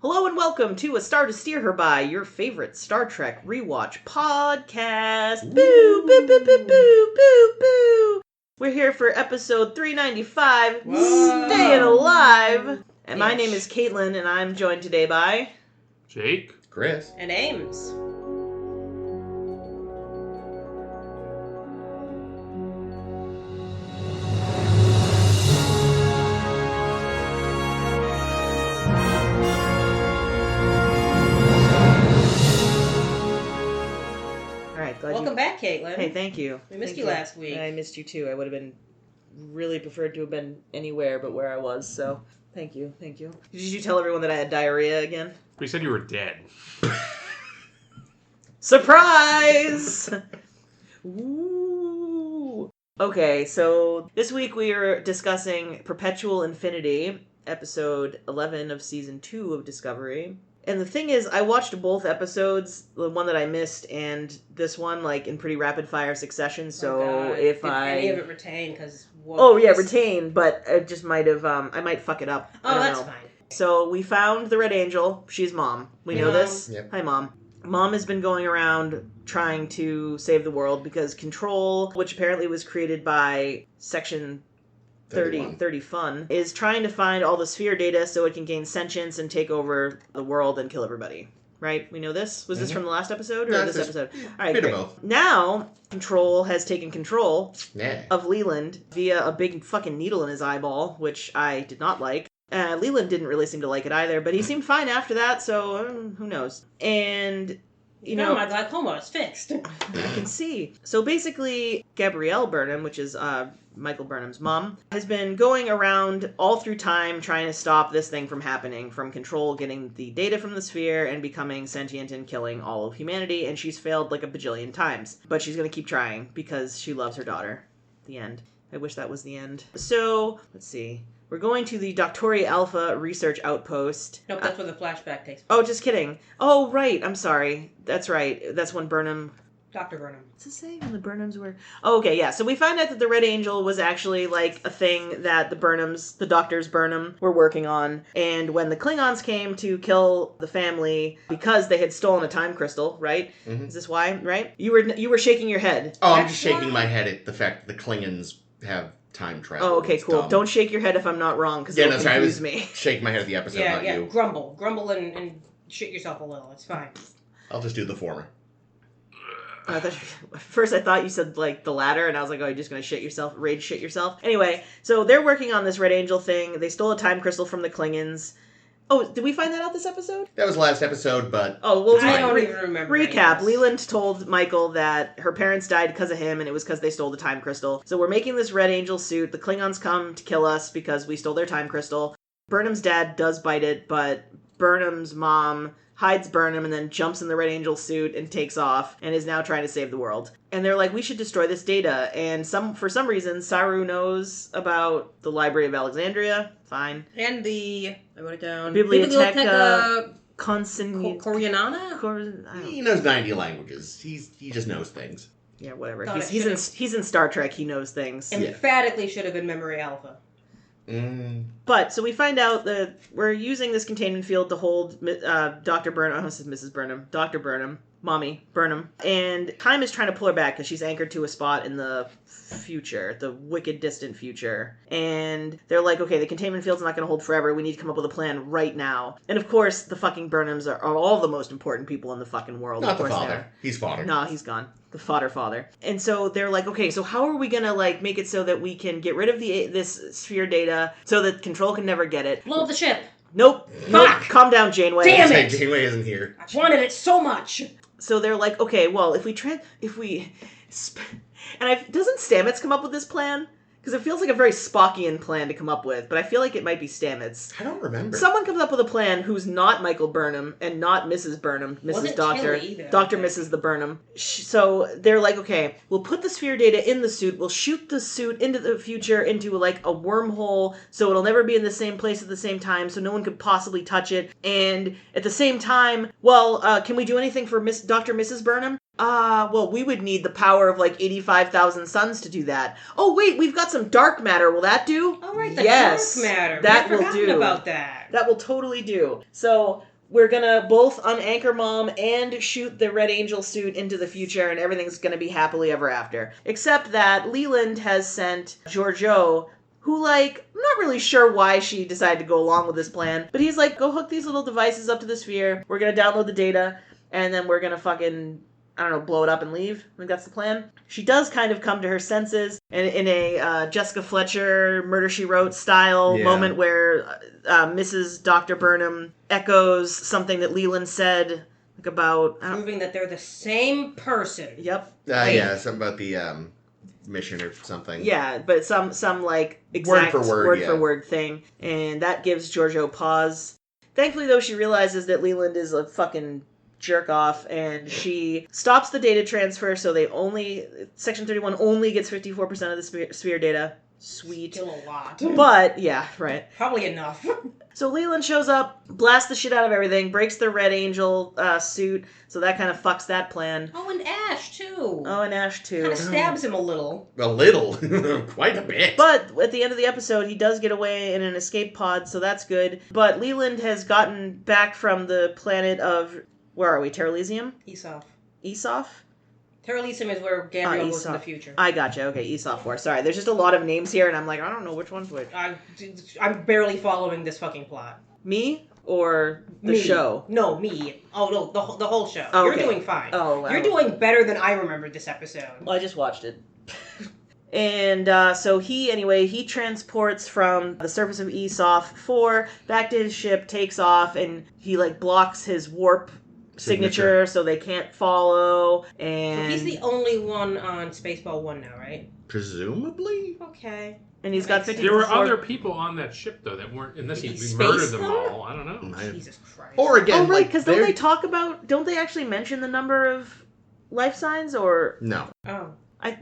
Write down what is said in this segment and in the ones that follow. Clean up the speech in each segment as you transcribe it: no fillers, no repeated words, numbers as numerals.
Hello and welcome to A Star to Steer Her By, your favorite Star Trek rewatch podcast. Boo, boo, boo, boo, boo, boo, boo. We're here for episode 395, Whoa. Staying Alive. And my name is Caitlin, and I'm joined today by... Jake. Chris. And Ames. Welcome back, Caitlin. Hey, thank you. We missed you last week. I missed you too. I would have been really preferred to have been anywhere but where I was, so thank you. Did you tell everyone that I had diarrhea again? We said you were dead. Surprise! Woo! Okay, so this week we are discussing Perpetual Infinity, episode 11 of season 2 of Discovery. And the thing is, I watched both episodes, the one that I missed and this one, like, in pretty rapid-fire succession, so if Did I... any of it retain? Because retain, but it just might have, I might fuck it up. Oh, that's fine. So we found the Red Angel. She's Mom. We know this. Yep. Hi, Mom. Mom has been going around trying to save the world because Control, which apparently was created by Section 30 Fun, is trying to find all the sphere data so it can gain sentience and take over the world and kill everybody. Right? We know this? Was this from the last episode or this episode? All right, great. Both. Now, Control has taken control Yeah. of Leland via a big fucking needle in his eyeball, which I did not like. Leland didn't really seem to like it either, but he seemed fine after that, so who knows. And... No, my glaucoma is fixed. I can see. So basically, Gabrielle Burnham, which is Michael Burnham's mom, has been going around all through time trying to stop this thing from happening, from Control getting the data from the sphere and becoming sentient and killing all of humanity, and she's failed like a bajillion times. But she's going to keep trying because she loves her daughter. The end. I wish that was the end. So, let's see. We're going to the Doctori Alpha Research Outpost. Nope, that's where the flashback takes place. Oh, just kidding. Oh, right. I'm sorry. That's right. That's when Burnham... Dr. Burnham. What's it say when the Burnhams were... Oh, okay, yeah. So we find out that the Red Angel was actually, like, a thing that the Doctors Burnham, were working on. And when the Klingons came to kill the family, because they had stolen a time crystal, right? Mm-hmm. Is this why, right? You were shaking your head. Oh, I'm just shaking my head at the fact that the Klingons have time travel. Oh, okay, cool. Dumb. Don't shake your head if I'm not wrong, because it'll confuse me. Shake my head at the episode, not you. Grumble and shit yourself a little. It's fine. I'll just do the former. First I thought you said, like, the latter, and I was like, oh, you're just gonna rage shit yourself? Anyway, so they're working on this Red Angel thing. They stole a time crystal from the Klingons. Oh, did we find that out this episode? That was last episode, but... Oh, well, I don't even remember. Recap. Leland told Michael that her parents died because of him, and it was because they stole the time crystal. So we're making this Red Angel suit. The Klingons come to kill us because we stole their time crystal. Burnham's dad does bite it, but Burnham's mom hides Burnham and then jumps in the Red Angel suit and takes off and is now trying to save the world. And they're like, we should destroy this data. And for some reason, Saru knows about the Library of Alexandria. Fine. And I wrote it down. Biblioteca Koreanana? He knows 90 languages. He just knows things. Yeah, whatever. He's in Star Trek. He knows things. Emphatically should have been Memory Alpha. But, so we find out that we're using this containment field to hold Dr. Burnham, I almost said Mrs. Burnham, Dr. Burnham, Mommy Burnham, and time is trying to pull her back because she's anchored to a spot in the future, the wicked distant future. And they're like, okay, the containment field's not going to hold forever, we need to come up with a plan right now. And of course, the fucking Burnhams are all the most important people in the fucking world. Not of course the father. He's fodder. No, he's gone. The father. And so they're like, okay, so how are we gonna, like, make it so that we can get rid of this sphere data so that Control can never get it? Blow up the ship. Nope. Fuck. Calm down, Janeway. Damn it. Janeway isn't here. I wanted it so much. So they're like, okay, well, doesn't Stamets come up with this plan? Because it feels like a very Spockian plan to come up with, but I feel like it might be Stamets. I don't remember. Someone comes up with a plan who's not Michael Burnham and not Mrs. Burnham, Mrs. Doctor, Dr. Mrs. the Burnham. So they're like, okay, we'll put the sphere data in the suit, we'll shoot the suit into the future, into like a wormhole, so it'll never be in the same place at the same time, so no one could possibly touch it. And at the same time, well, can we do anything for Dr. Mrs. Burnham? Well, we would need the power of like 85,000 suns to do that. Oh, wait, we've got some dark matter. Will that do? Oh, right, the Yes, dark matter. that We've will forgotten do. about that. That will totally do. So we're gonna both unanchor Mom and shoot the Red Angel suit into the future, and everything's gonna be happily ever after. Except that Leland has sent Giorgio, who, like, I'm not really sure why she decided to go along with this plan, but he's like, go hook these little devices up to the sphere, we're gonna download the data, and then we're gonna fucking, I don't know, blow it up and leave. I think that's the plan. She does kind of come to her senses in a Jessica Fletcher Murder, She Wrote style moment where Mrs. Dr. Burnham echoes something that Leland said, like about... Proving that they're the same person. Yep. Yeah, something about the mission or something. Yeah, but some like exact word for word thing. And that gives Giorgio pause. Thankfully, though, she realizes that Leland is a fucking jerk off, and she stops the data transfer, so Section 31 only gets 54% of the sphere data. Sweet. Still a lot. But, yeah, right. Probably enough. So Leland shows up, blasts the shit out of everything, breaks the Red Angel suit, so that kind of fucks that plan. Oh, and Ash, too. Oh, and Ash, too. Kind of stabs him a little. A little. Quite a bit. But at the end of the episode, he does get away in an escape pod, so that's good. But Leland has gotten back from the planet of... Where are we? Terrelysium? Esoph? Terrelysium is where Gabriel goes in the Esoph. future. I gotcha. Okay, Esoph 4. Sorry, there's just a lot of names here, and I'm like, I don't know which one's which. I'm barely following this fucking plot. Me? Or the Me. show? No, me. Oh, no, the whole show. Oh, You're okay. doing fine. Oh, wow. You're doing better than I remembered this episode. Well, I just watched it. And so he transports from the surface of Esoph 4 back to his ship, takes off, and he, like, blocks his warp signature so they can't follow. And So he's the only one on Spaceball 1 now, right? Presumably? Okay. And he's got Makes sense. 50. There were other people on that ship, though, that weren't, unless Did he he murdered space them them? all. I don't know. Jesus Christ. Or again, Oh, right, like, because don't they actually mention the number of life signs, or... No. Oh.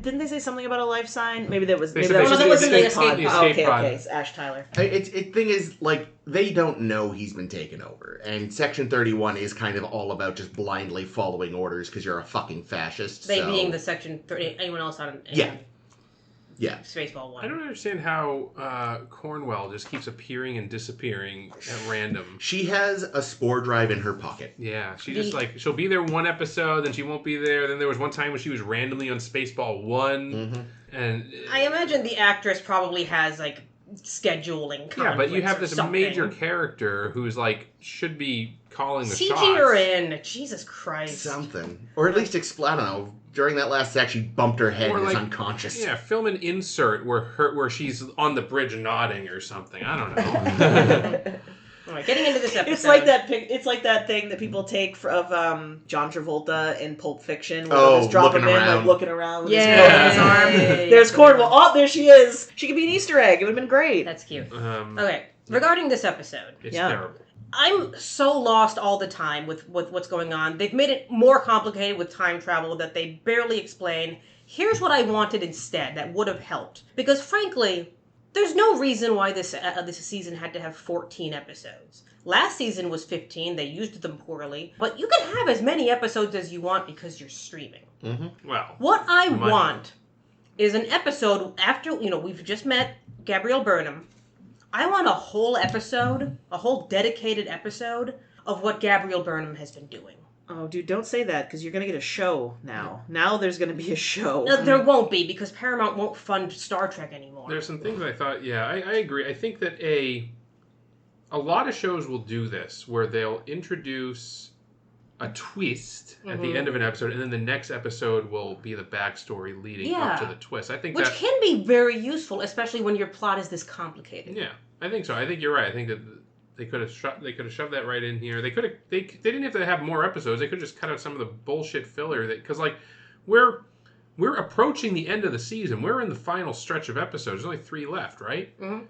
Didn't they say something about a life sign? Maybe that was... They Maybe said that they was should just do the the escape pod. escape Oh, pod. okay, it's Ash Tyler. Thing is, like, they don't know he's been taken over. And Section 31 is kind of all about just blindly following orders because you're a fucking fascist. They so... being the Section 30, anyone else on Yeah. Spaceball 1. I don't understand how Cornwell just keeps appearing and disappearing at random. She has a spore drive in her pocket. Yeah, she just, like, she'll be there one episode, then she won't be there. Then there was one time when she was randomly on Spaceball 1. Mm-hmm. And I imagine the actress probably has, like, scheduling conflicts. yeah, but you have or this something. major character who's, like, should be calling the shots. CG her in. Jesus Christ. Something. Or at least I don't know. During that last act, she bumped her head Or, and is like, unconscious. Yeah, film an insert where she's on the bridge nodding or something. I don't know. All right, getting into this episode. It's like that. It's like that thing that people take of John Travolta in Pulp Fiction, where Oh, they'll just drop him looking in, like around. looking around with Yeah. his phone in his arm. There's Cornwall. Oh, there she is. She could be an Easter egg. It would have been great. That's cute. Um, Okay, regarding this episode. It's Yeah. terrible. I'm so lost all the time with what's going on. They've made it more complicated with time travel that they barely explain. Here's what I wanted instead that would have helped. Because frankly, there's no reason why this season had to have 14 episodes. Last season was 15. They used them poorly. But you can have as many episodes as you want because you're streaming. Mm-hmm. Well, What I want is an episode after, we've just met Gabrielle Burnham. I want a whole episode, a whole dedicated episode of what Gabrielle Burnham has been doing. Oh, dude, don't say that, because you're going to get a show now. Now there's going to be a show. No, there won't be, because Paramount won't fund Star Trek anymore. there's some things I thought, I agree. I think that a lot of shows will do this, where they'll introduce a twist at the end of an episode, and then the next episode will be the backstory leading up to the twist. I think Which can be very useful, especially when your plot is this complicated. Yeah, I think so. I think you're right. I think that they could have shoved that right in here. They didn't have to have more episodes. They could just cut out some of the bullshit filler because like we're approaching the end of the season. We're in the final stretch of episodes. There's only 3 left, right? Mm-hmm.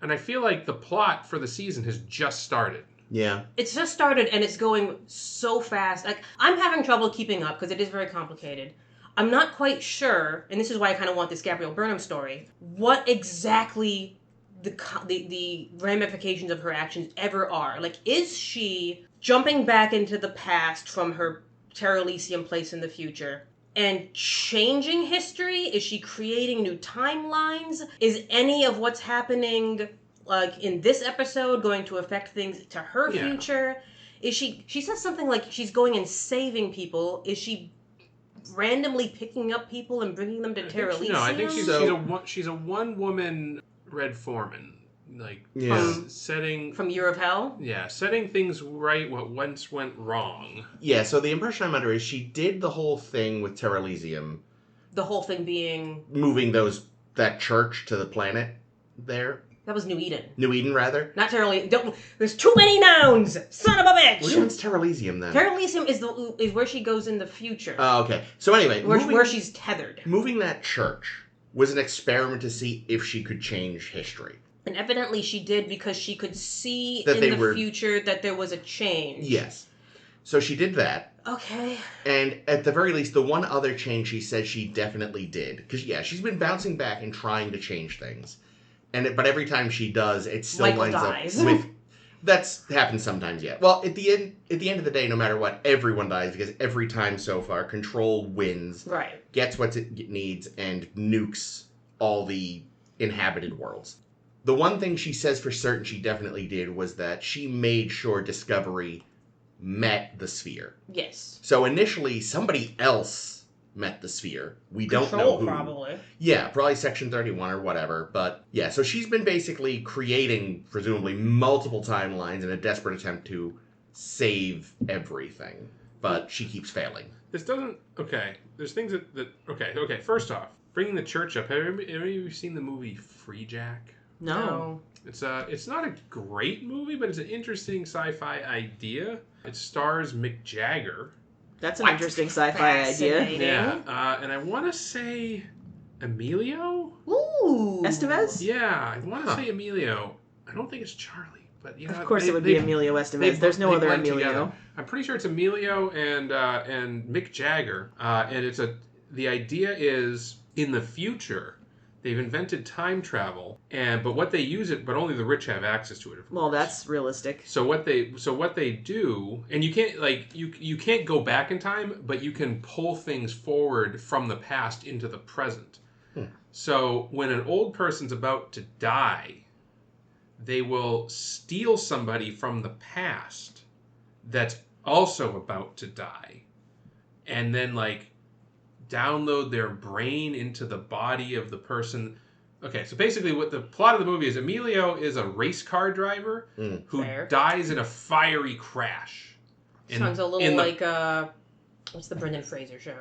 And I feel like the plot for the season has just started. Yeah. It's just started and it's going so fast. Like, I'm having trouble keeping up because it is very complicated. I'm not quite sure, and this is why I kind of want this Gabrielle Burnham story, what exactly the ramifications of her actions ever are. Like, is she jumping back into the past from her Terra Elysium place in the future and changing history? Is she creating new timelines? Is any of what's happening like in this episode going to affect things to her future? Is she says something like she's going and saving people. Is she randomly picking up people and bringing them to Terra Elysium? No, I think she's a one-woman Red Foreman. Like, setting... From Year of Hell? Yeah, setting things right what once went wrong. Yeah, so the impression I'm under is she did the whole thing with Terra Elysium. The whole thing being... Moving that church to the planet there. That was New Eden. New Eden, rather? Not Terra Elysium. There's too many nouns! Son of a bitch! Which one's Terra Elysium, then? Terra Elysium is where she goes in the future. Oh, okay. So anyway... Where she's tethered. Moving that church was an experiment to see if she could change history. And evidently she did because she could see in the future that there was a change. Yes. So she did that. Okay. And at the very least, the one other change she said she definitely did. Because, she's been bouncing back and trying to change things. But every time she does, it still Michael winds dies. up with... That's happened sometimes, yeah. Well, at the end of the day, no matter what, everyone dies because every time so far, Control wins. Right. Gets what it needs and nukes all the inhabited worlds. The one thing she says for certain she definitely did was that she made sure Discovery met the sphere. Yes. So initially, somebody else met the sphere. We don't know who. Probably. Yeah, probably Section 31 or whatever. But yeah, so she's been basically creating, presumably, multiple timelines in a desperate attempt to save everything. But she keeps failing. This doesn't... Okay, there's things that... Okay, first off, bringing the church up. Have any of you seen the movie Free Jack? No. It's not a great movie, but it's an interesting sci-fi idea. It stars Mick Jagger. That's an interesting sci-fi idea. Yeah, and I want to say Emilio? Ooh. Estevez? Yeah, I want to say Emilio. I don't think it's Charlie, but of course it would be Emilio Estevez. There's no other Emilio. Together. I'm pretty sure it's Emilio and Mick Jagger, and the idea is in the future. They've invented time travel, but what they use it, but only the rich have access to it. Well, that's realistic. So what they do, and you can't you can't go back in time, but you can pull things forward from the past into the present. So when an old person's about to die, they will steal somebody from the past that's also about to die, and then download their brain into the body of the person. Okay, so basically what the plot of the movie is, Emilio is a race car driver who dies in a fiery crash. Sounds a little like, what's the Brendan Fraser show?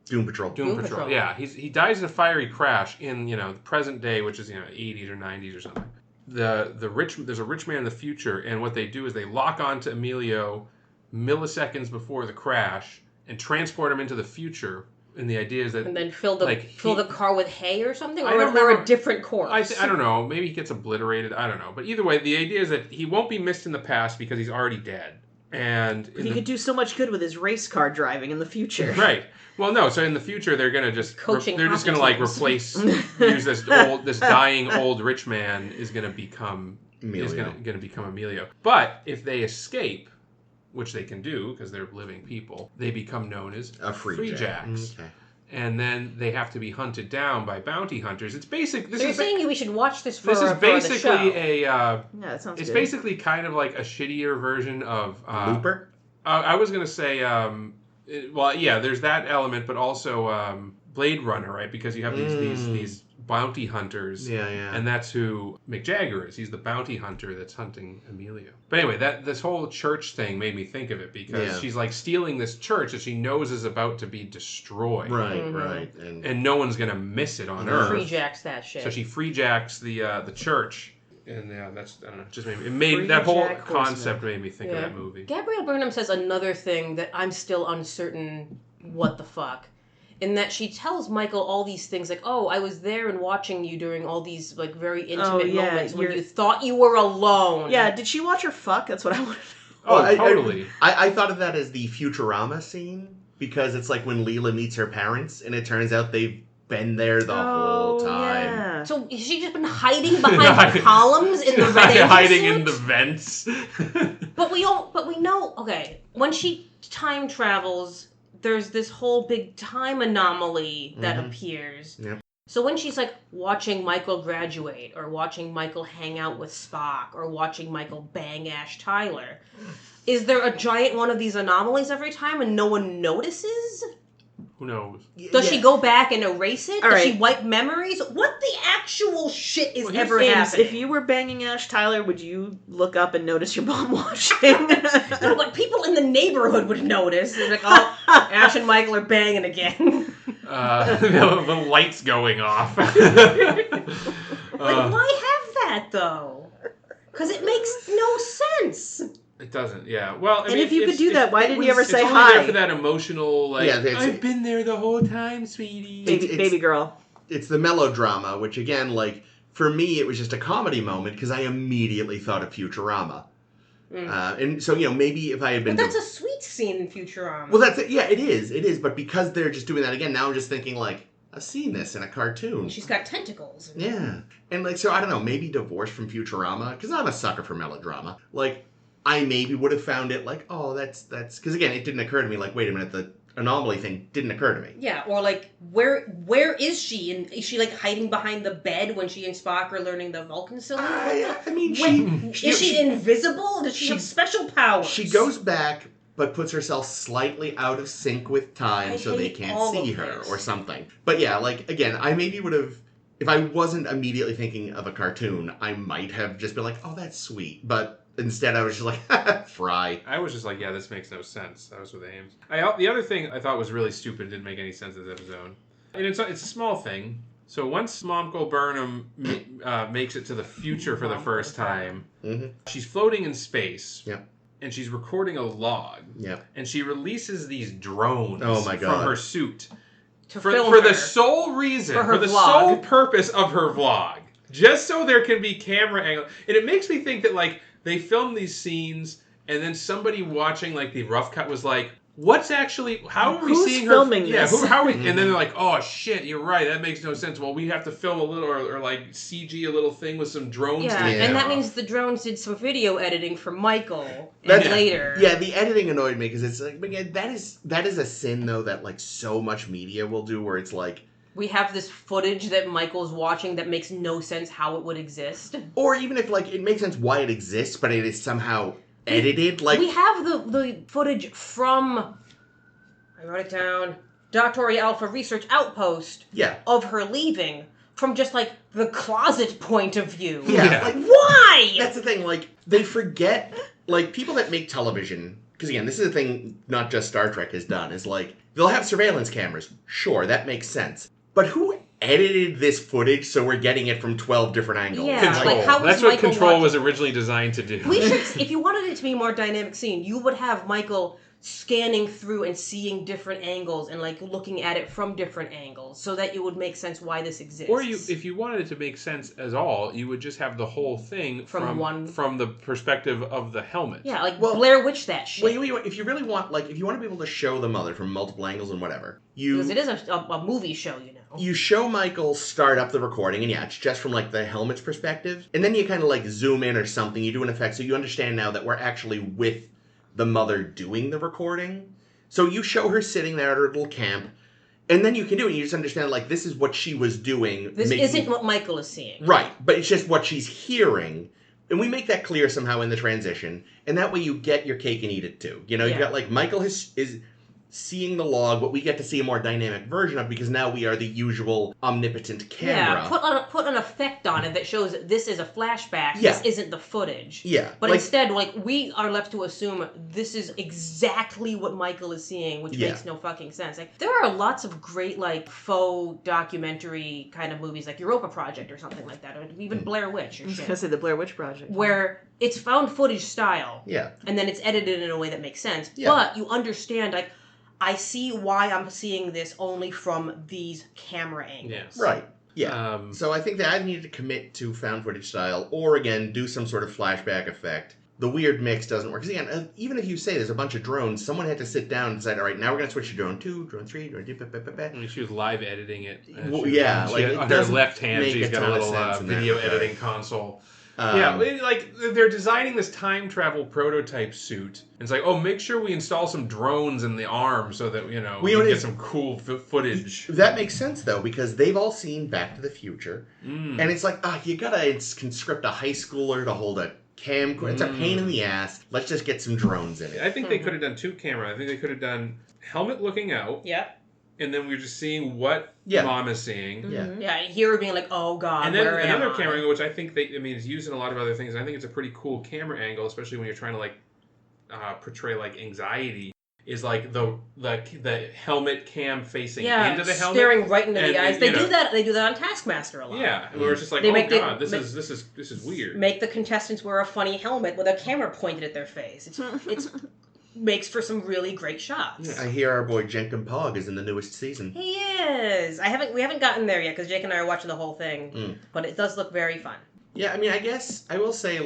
Doom Patrol. Doom Patrol. Yeah, he dies in a fiery crash in, the present day, which is, 80s or 90s or something. There's a rich man in the future, and what they do is they lock onto Emilio milliseconds before the crash, and transport him into the future. And the idea is that... And then fill the car with hay or something? Or a different corpse? I don't know. Maybe he gets obliterated. I don't know. But either way, the idea is that he won't be missed in the past because he's already dead. And he could do so much good with his race car driving in the future. Right. Well, no. So in the future, they're going to just... they're just going to replace... use this dying old rich man is going to become... Emilio. Is going to become Emilio. But if they escape... which they can do because they're living people, they become known as free jacks. Okay. And then they have to be hunted down by bounty hunters. It's basic. You're saying we should watch this for This is basically yeah, that sounds it's good. basically kind of like a shittier version of... Looper? I was going to say... there's that element, but also Blade Runner, right? Because you have these bounty hunters. Yeah. And that's who Mick Jagger is. He's the bounty hunter that's hunting Emilio. But anyway, this whole church thing made me think of it because she's stealing this church that she knows is about to be destroyed. Right, right. And no one's going to miss it on Earth. Free jacks that shit. So she free jacks the church. And that's, I don't know, just that whole concept made me think of that movie. Gabrielle Burnham says another thing that I'm still uncertain what the fuck. In that she tells Michael all these things like, oh, I was there and watching you during all these very intimate moments when you thought you were alone. Yeah, did she watch her fuck? That's what I want to know. Oh, totally. I thought of that as the Futurama scene because it's like when Leela meets her parents and it turns out they've been there the whole time. Yeah. So has she just been hiding behind the columns in the red hiding in the vents. But we know, okay, when she time travels, there's this whole big time anomaly that appears. Yep. So when she's like watching Michael graduate, or watching Michael hang out with Spock, or watching Michael bang Ash Tyler, is there a giant one of these anomalies every time and no one notices? Who knows? Does she go back and erase it? All Does right. she wipe memories? What the actual shit is Well, here's ever the- happening? If you were banging Ash Tyler, would you look up and notice your mom watching? No, like people in the neighborhood would notice. They're like, oh, Ash and Michael are banging again. The lights going off. Like, why have that though? Because it makes no sense. It doesn't, yeah. Well, I And mean, if you could it's- do that, why it didn't was- you ever it's say only hi? there for that emotional, like, Yeah, it's- I've been there the whole time, sweetie. Baby girl. It's the melodrama, which again, like, for me, it was just a comedy moment because I immediately thought of Futurama. And so, maybe if I had been... But that's a sweet scene in Futurama. Well, that's it. Yeah, it is. But because they're just doing that again, now I'm just thinking, like, I've seen this in a cartoon. She's got tentacles. Yeah. And, like, so, I don't know, maybe divorced from Futurama, because I'm a sucker for melodrama. Like, I maybe would have found it like, oh, that's... Because, again, it didn't occur to me, like, wait a minute, the anomaly thing didn't occur to me. Yeah, or like, where is she? And is she like hiding behind the bed when she and Spock are learning the Vulcan cylinder? I mean, Is she invisible? Does she have special powers? She goes back, but puts herself slightly out of sync with time I so they hate can't all see of her this. or something. But yeah, like, again, I maybe would have... If I wasn't immediately thinking of a cartoon, I might have just been like, oh, that's sweet. But instead I was just like, Fry. I was just like, yeah, this makes no sense. That was with Ames. The other thing I thought was really stupid, didn't make any sense in this episode. And it's a small thing. So once Momchael Burnham makes it to the future for the first time, she's floating in space. Yep. And she's recording a log. Yep. And she releases these drones Oh my God. from her suit. film For her. the sole reason, For her for the vlog. sole purpose of her vlog. Just so there can be camera angle. And it makes me think that, like, they filmed these scenes, and then somebody watching, like, the rough cut was like, what's actually... How are we Who's seeing filming her... this? Yeah, how are we... And then they're like, oh, shit, you're right, that makes no sense. Well, we have to film a little, or like, CG a little thing with some drones. Yeah, taking and it that off. means the drones did some video editing for Michael That's- later. Yeah, the editing annoyed me because it's like, again, that is a sin, though, that, like, so much media will do where it's like... We have this footage that Michael's watching that makes no sense how it would exist. Or even if, like, it makes sense why it exists, but it is somehow edited, like... We have the footage from... I wrote it down. Doctory Alpha Research Outpost Yeah. of her leaving from just, like, the closet point of view. Yeah. Like, Why? that's the thing, like, they forget, like, people that make television, because again, this is a thing not just Star Trek has done, is like, they'll have surveillance cameras. Sure, that makes sense. But who edited this footage so we're getting it from 12 different angles? Yeah. Control. Like, how was That's what Michael Control watching- was originally designed to do. We should, if you wanted it to be a more dynamic scene, you would have Michael scanning through and seeing different angles and, like, looking at it from different angles so that it would make sense why this exists. Or if you wanted it to make sense at all, you would just have the whole thing from the perspective of the helmet. Yeah, like, Well- Blair Witch that shit. Well, if you really want, like, if you want to be able to show the mother from multiple angles and whatever, because it is a movie show, you know. you show Michael start up the recording, and yeah, it's just from, like, the helmet's perspective, and then you kind of, like, zoom in or something, you do an effect, so you understand now that we're actually with the mother doing the recording. So you show her sitting there at her little camp, and then you can do it, and you just understand, like, this is what she was doing. This isn't what Michael is seeing. Right, but it's just what she's hearing. And we make that clear somehow in the transition, and that way you get your cake and eat it too. You know, you've Yeah. got, like, Michael is seeing the log, but we get to see a more dynamic version of it because now we are the usual omnipotent camera. Yeah, put an effect on it that shows that this is a flashback. Yeah. This isn't the footage. Yeah, But like- instead, like, we are left to assume this is exactly what Michael is seeing, which Yeah. makes no fucking sense. Like, there are lots of great, like, faux documentary kind of movies, like Europa Project or something like that, or even Blair Witch or I was shit, gonna say the Blair Witch Project. where it's found footage style, Yeah. and then it's edited in a way that makes sense. Yeah. But you understand, like, I see why I'm seeing this only from these camera angles. Yes. Right. Yeah. So I think that I need to commit to found footage style, or again, do some sort of flashback effect. The weird mix doesn't work. Because again, even if you say there's a bunch of drones, someone had to sit down and decide, all right, now we're going to switch to drone 2, drone 3, drone 2, I mean, she was live editing it. Well, yeah, like, it on her doesn't left hand, make she's a got a ton of little sense in that video regard. editing console. Like they're designing this time travel prototype suit. And it's like, oh, make sure we install some drones in the arm so that we can get some cool footage. That makes sense though, because they've all seen Back to the Future, and it's like, you gotta conscript a high schooler to hold a camcorder. It's a pain in the ass. Let's just get some drones in it. I think they could have done 2 cameras. I think they could have done helmet looking out. Yeah. And then we're just seeing what Mom is seeing. Yeah. Yeah, and here we're being like, oh god, and then where another am I? camera angle, which I think is used in a lot of other things. And I think it's a pretty cool camera angle, especially when you're trying to portray anxiety. Is like the helmet cam facing into the helmet, staring right into the eyes. They do that. They do that on Taskmaster a lot. Yeah, and we're just like, this is weird. Make the contestants wear a funny helmet with a camera pointed at their face. It's makes for some really great shots. I hear our boy Jenkin Pog is in the newest season. He is. We haven't gotten there yet because Jake and I are watching the whole thing, but it does look very fun. Yeah, I mean, I guess I will say,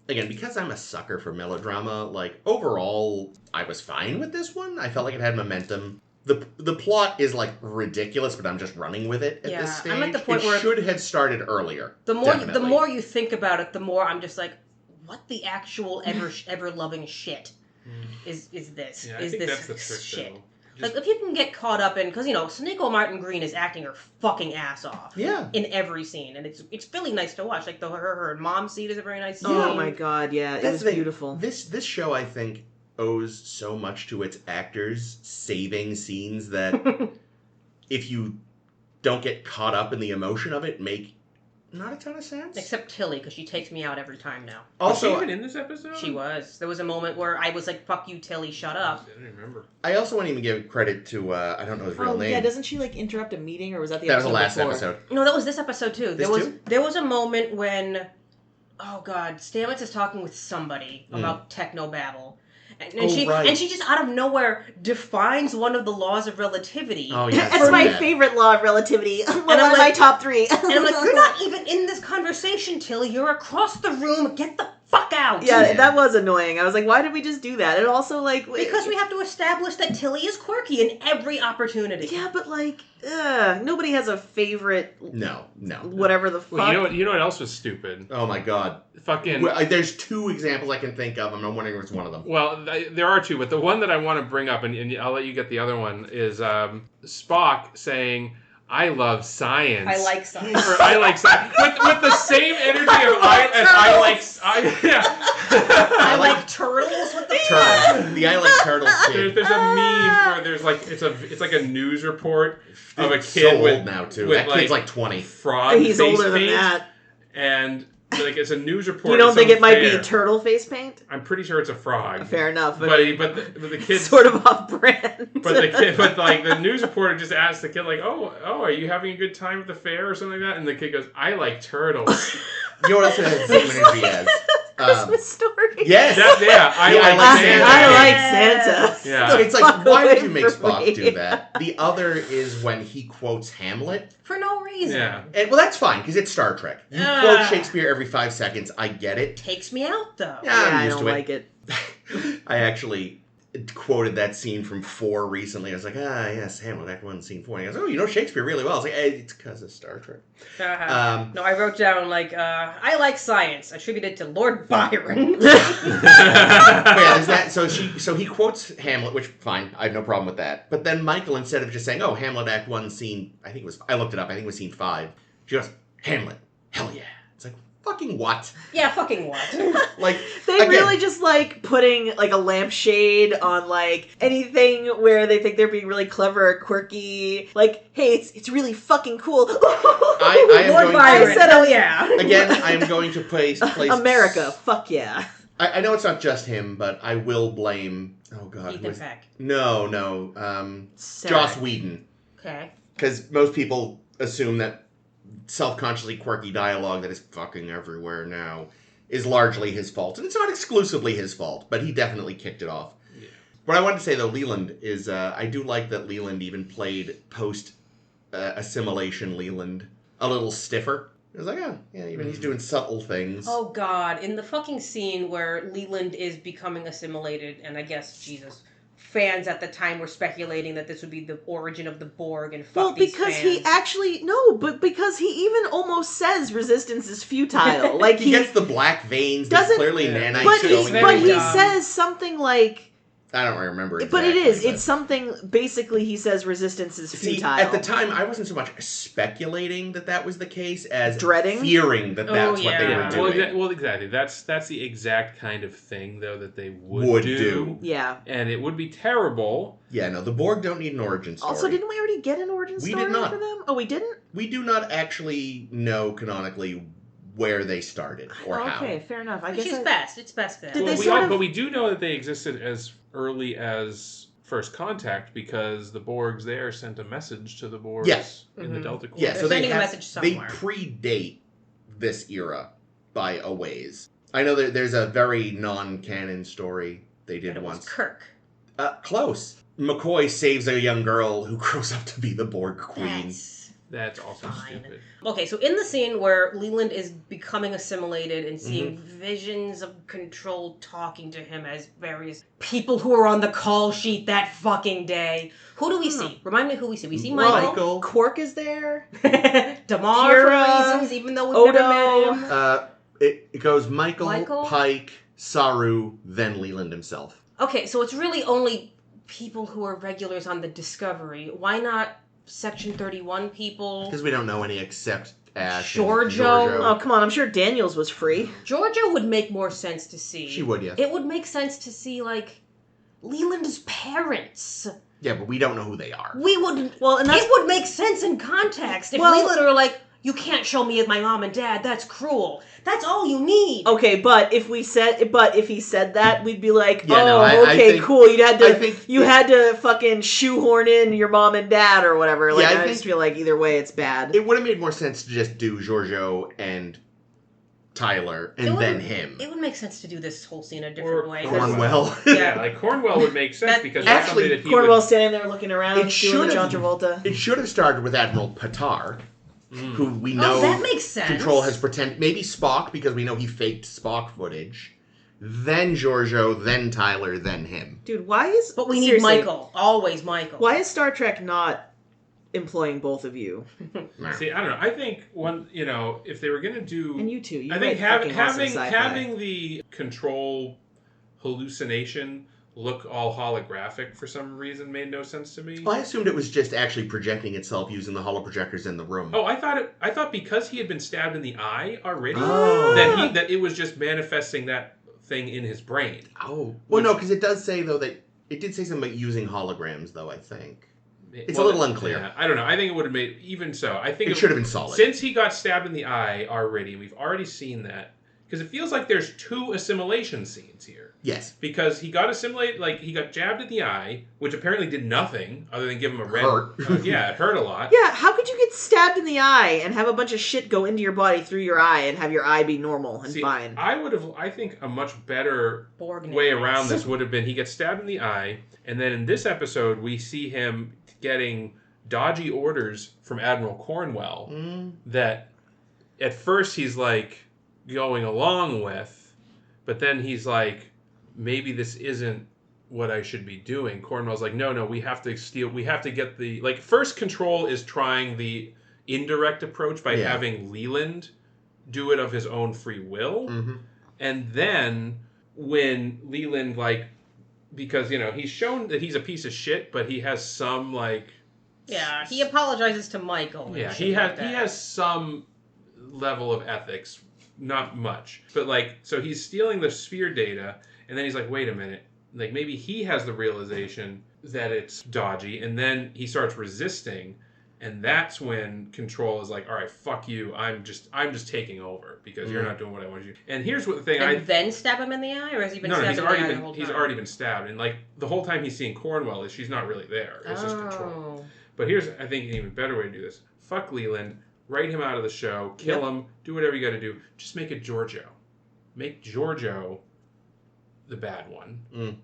again, because I'm a sucker for melodrama, overall, I was fine with this one. I felt like it had momentum. The plot is, ridiculous, but I'm just running with it at this stage. I'm at the point it where should have started earlier. The more you think about it, the more I'm just like, what the actual ever-loving shit is this? Yeah, is I think this that's the trick, shit? though. If you can get caught up in, because Sonequa Martin Green is acting her fucking ass off. Yeah. In every scene, and it's really nice to watch. Like her mom scene is a very nice scene. Oh my god, yeah, it was beautiful. This show, I think, owes so much to its actors saving scenes that if you don't get caught up in the emotion of it, make not a ton of sense. Except Tilly, because she takes me out every time now. Also, was she even in this episode? She was. There was a moment where I was like, fuck you, Tilly, shut up. I don't remember. I also want to even give credit to, I don't know his real name. Yeah, doesn't she interrupt a meeting, or was that the That was episode the last before? episode. No, that was this episode too. Too? There was a moment when, oh god, Stamets is talking with somebody about technobabble. And she just out of nowhere defines one of the laws of relativity. Oh yeah, that's my favorite law of relativity. One of my top 3. And I'm like, you're not even in this conversation, Tilly. You're across the room. Get the fuck out. Yeah, that was annoying. I was like, why did we just do that? And also, because we have to establish that Tilly is quirky in every opportunity. Yeah, but nobody has a favorite. No. Whatever the fuck. Well, you know what else was stupid? Oh my god. Fucking. Well, there's 2 examples I can think of, and I'm wondering which one of them. Well, there are 2, but the one that I want to bring up, and I'll let you get the other one, is Spock saying, I love science. I like science. Or I like science. With the same energy of I like turtles. What the turtles. The I like turtles shit. There's a meme where there's it's like a news report of a kid so with old now too. With that kid's 20. Frog He's face older than paint, that. and it's a news report. You don't think it might be turtle face paint? I'm pretty sure it's a frog. Fair enough, but the kid's sort of off brand. But the news reporter just asked the kid oh, are you having a good time at the fair or something like that? And the kid goes, I like turtles. You know what else has the same energy as? Christmas story. Yes. I like Santa. Yeah. So it's like, why did you make Spock do that? The other is when he quotes Hamlet. For no reason. Yeah. And, well, that's fine, because it's Star Trek. You quote Shakespeare every 5 seconds. I get it. Takes me out, though. Yeah, I'm I used don't to like it. I actually quoted that scene from 4 recently. I was like, yes, Hamlet, Act 1, Scene 4. And he goes, oh, you know Shakespeare really well. I was like, it's because of Star Trek. No, I wrote down, I like science, attributed to Lord Byron. Yeah, there's that. So he quotes Hamlet, which, fine, I have no problem with that. But then Michael, instead of just saying, oh, Hamlet, Act 1, Scene, I looked it up, I think it was Scene 5. She goes, Hamlet, hell yeah. It's like, fucking what? Yeah, fucking what? They really just putting a lampshade on anything where they think they're being really clever or quirky. Hey, it's really fucking cool. Lord Byron, hell yeah. Again, I'm going to place America, fuck yeah. I know it's not just him, but I will blame. Oh God, Ethan Peck. No. Joss Whedon. Okay. Because most people assume that self-consciously quirky dialogue that is fucking everywhere now is largely his fault. And it's not exclusively his fault, but he definitely kicked it off. Yeah. What I wanted to say, though, Leland, is I do like that Leland even played post-assimilation Leland a little stiffer. It was like, even he's doing subtle things. Oh, God. In the fucking scene where Leland is becoming assimilated, and I guess, Jesus, fans at the time were speculating that this would be the origin of the Borg and fuck Well, these because fans. he actually because he even almost says resistance is futile. Like he gets the black veins. There's doesn't- clearly Yeah. nanites but going. he dumb. says something like. I don't remember exactly. But it is. but- It's something. Basically, he says resistance is See, futile. at the time, I wasn't so much speculating that was the case as Dreading? fearing that's what they were Yeah. doing. Well, exactly. That's the exact kind of thing, though, that they would do. Yeah. And it would be terrible. Yeah, no, the Borg don't need an origin story. Also, didn't we already get an origin We story did not. for them? Oh, we didn't? We do not actually know canonically where they started or how. Okay, fair enough. I Which guess is best. It's best then. Did they Well, sort of- but we do know that they existed as early as First Contact because the Borgs there sent a message to the Borgs Yes. in the Delta Quadrant. Yeah, They're so they sending a have, message they somewhere. predate this era by a ways. I know that there's a very non-canon story they did And it was once. Kirk. Close. McCoy saves a young girl who grows up to be the Borg queen. That's also Fine. stupid. Okay, so in the scene where Leland is becoming assimilated and seeing visions of Control talking to him as various people who are on the call sheet that fucking day, who do we see? Remind me who we see. We see Michael. Quark is there. Damar Kira, for reasons, even though we've never Odo. met him. It goes Michael, Michael? Pike, Saru, then Leland himself. Okay, so it's really only people who are regulars on the Discovery. Why not Section 31 people? Because we don't know any except Ash Giorgio. and Oh, come on. I'm sure Daniels was free. Georgia would make more sense to see. She would, yes. It would make sense to see, like, Leland's parents. Yeah, but we don't know who they are. We would. Well, and that's It would make sense in context if Well- Leland are like, you can't show me my mom and dad. That's cruel. That's all you need. okay. But if he said that, we'd be like, Yeah, no, oh, I okay, think- cool. You I think- had to fucking shoehorn in your mom and dad or whatever. Like, Yeah, I I just think- feel like either way, it's bad. It would have made more sense to just do Giorgio and Tyler and It then would- him. It would make sense to do this whole scene a different Or way. Cornwell. Yeah, like Cornwell would make sense That- because Actually, that's something that he Cornwell would... standing there looking around, It doing should've- the John Travolta. It should have started with Admiral Patar, who we know Oh, that makes sense. Control has pretended. Maybe Spock, because we know he faked Spock footage. Then Giorgio, then Tyler, then him. Dude, why is... But we need seriously, Michael. Always Michael. Why is Star Trek not employing both of you? See, I don't know. I think if they were going to do... And you too. You I think write fucking awesome sci-fi. having the Control hallucination look all holographic for some reason made no sense to me. Well, I assumed it was just actually projecting itself using the holoprojectors in the room. Oh, I thought because he had been stabbed in the eye already, Oh. that it was just manifesting that thing in his brain. Oh. Well, no, because it does say, though, that... It did say something about using holograms, though, I think. It's a little unclear. Yeah, I don't know. I think it would have made... Even so, I think It should have been solid. Since he got stabbed in the eye already, we've already seen that. Because it feels like there's two assimilation scenes here. Yes. Because he got assimilated, like, he got jabbed in the eye, which apparently did nothing other than give him a red... Hurt. Yeah, it hurt a lot. Yeah, how could you get stabbed in the eye and have a bunch of shit go into your body through your eye and have your eye be normal and See, fine? I think a much better Borg way names. around this would have been he gets stabbed in the eye, and then in this episode we see him getting dodgy orders from Admiral Cornwell that at first he's like going along with, but then he's like, maybe this isn't what I should be doing. Cornwell's like, no, we have to get the, like, first Control is trying the indirect approach by having Leland do it of his own free will. Mm-hmm. And then when Leland, like, because, he's shown that he's a piece of shit, but he has some, like... Yeah, he apologizes to Michael. and Yeah, shit he like that. has some level of ethics. Not much. But, like, so he's stealing the sphere data, and then he's like, wait a minute. Like, maybe he has the realization that it's dodgy, and then he starts resisting, and that's when Control is like, all right, fuck you, I'm just taking over, because you're not doing what I want you to do. And here's what the thing And then stab him in the eye, or has he been stabbed in the eye the whole time? he's already been stabbed, and, like, the whole time he's seeing Cornwell is she's not really there. It's just Control. Oh. But here's, I think, an even better way to do this. Fuck Leland, write him out of the show, kill him, do whatever you gotta do. Just make it Giorgio. Make Giorgio the bad one.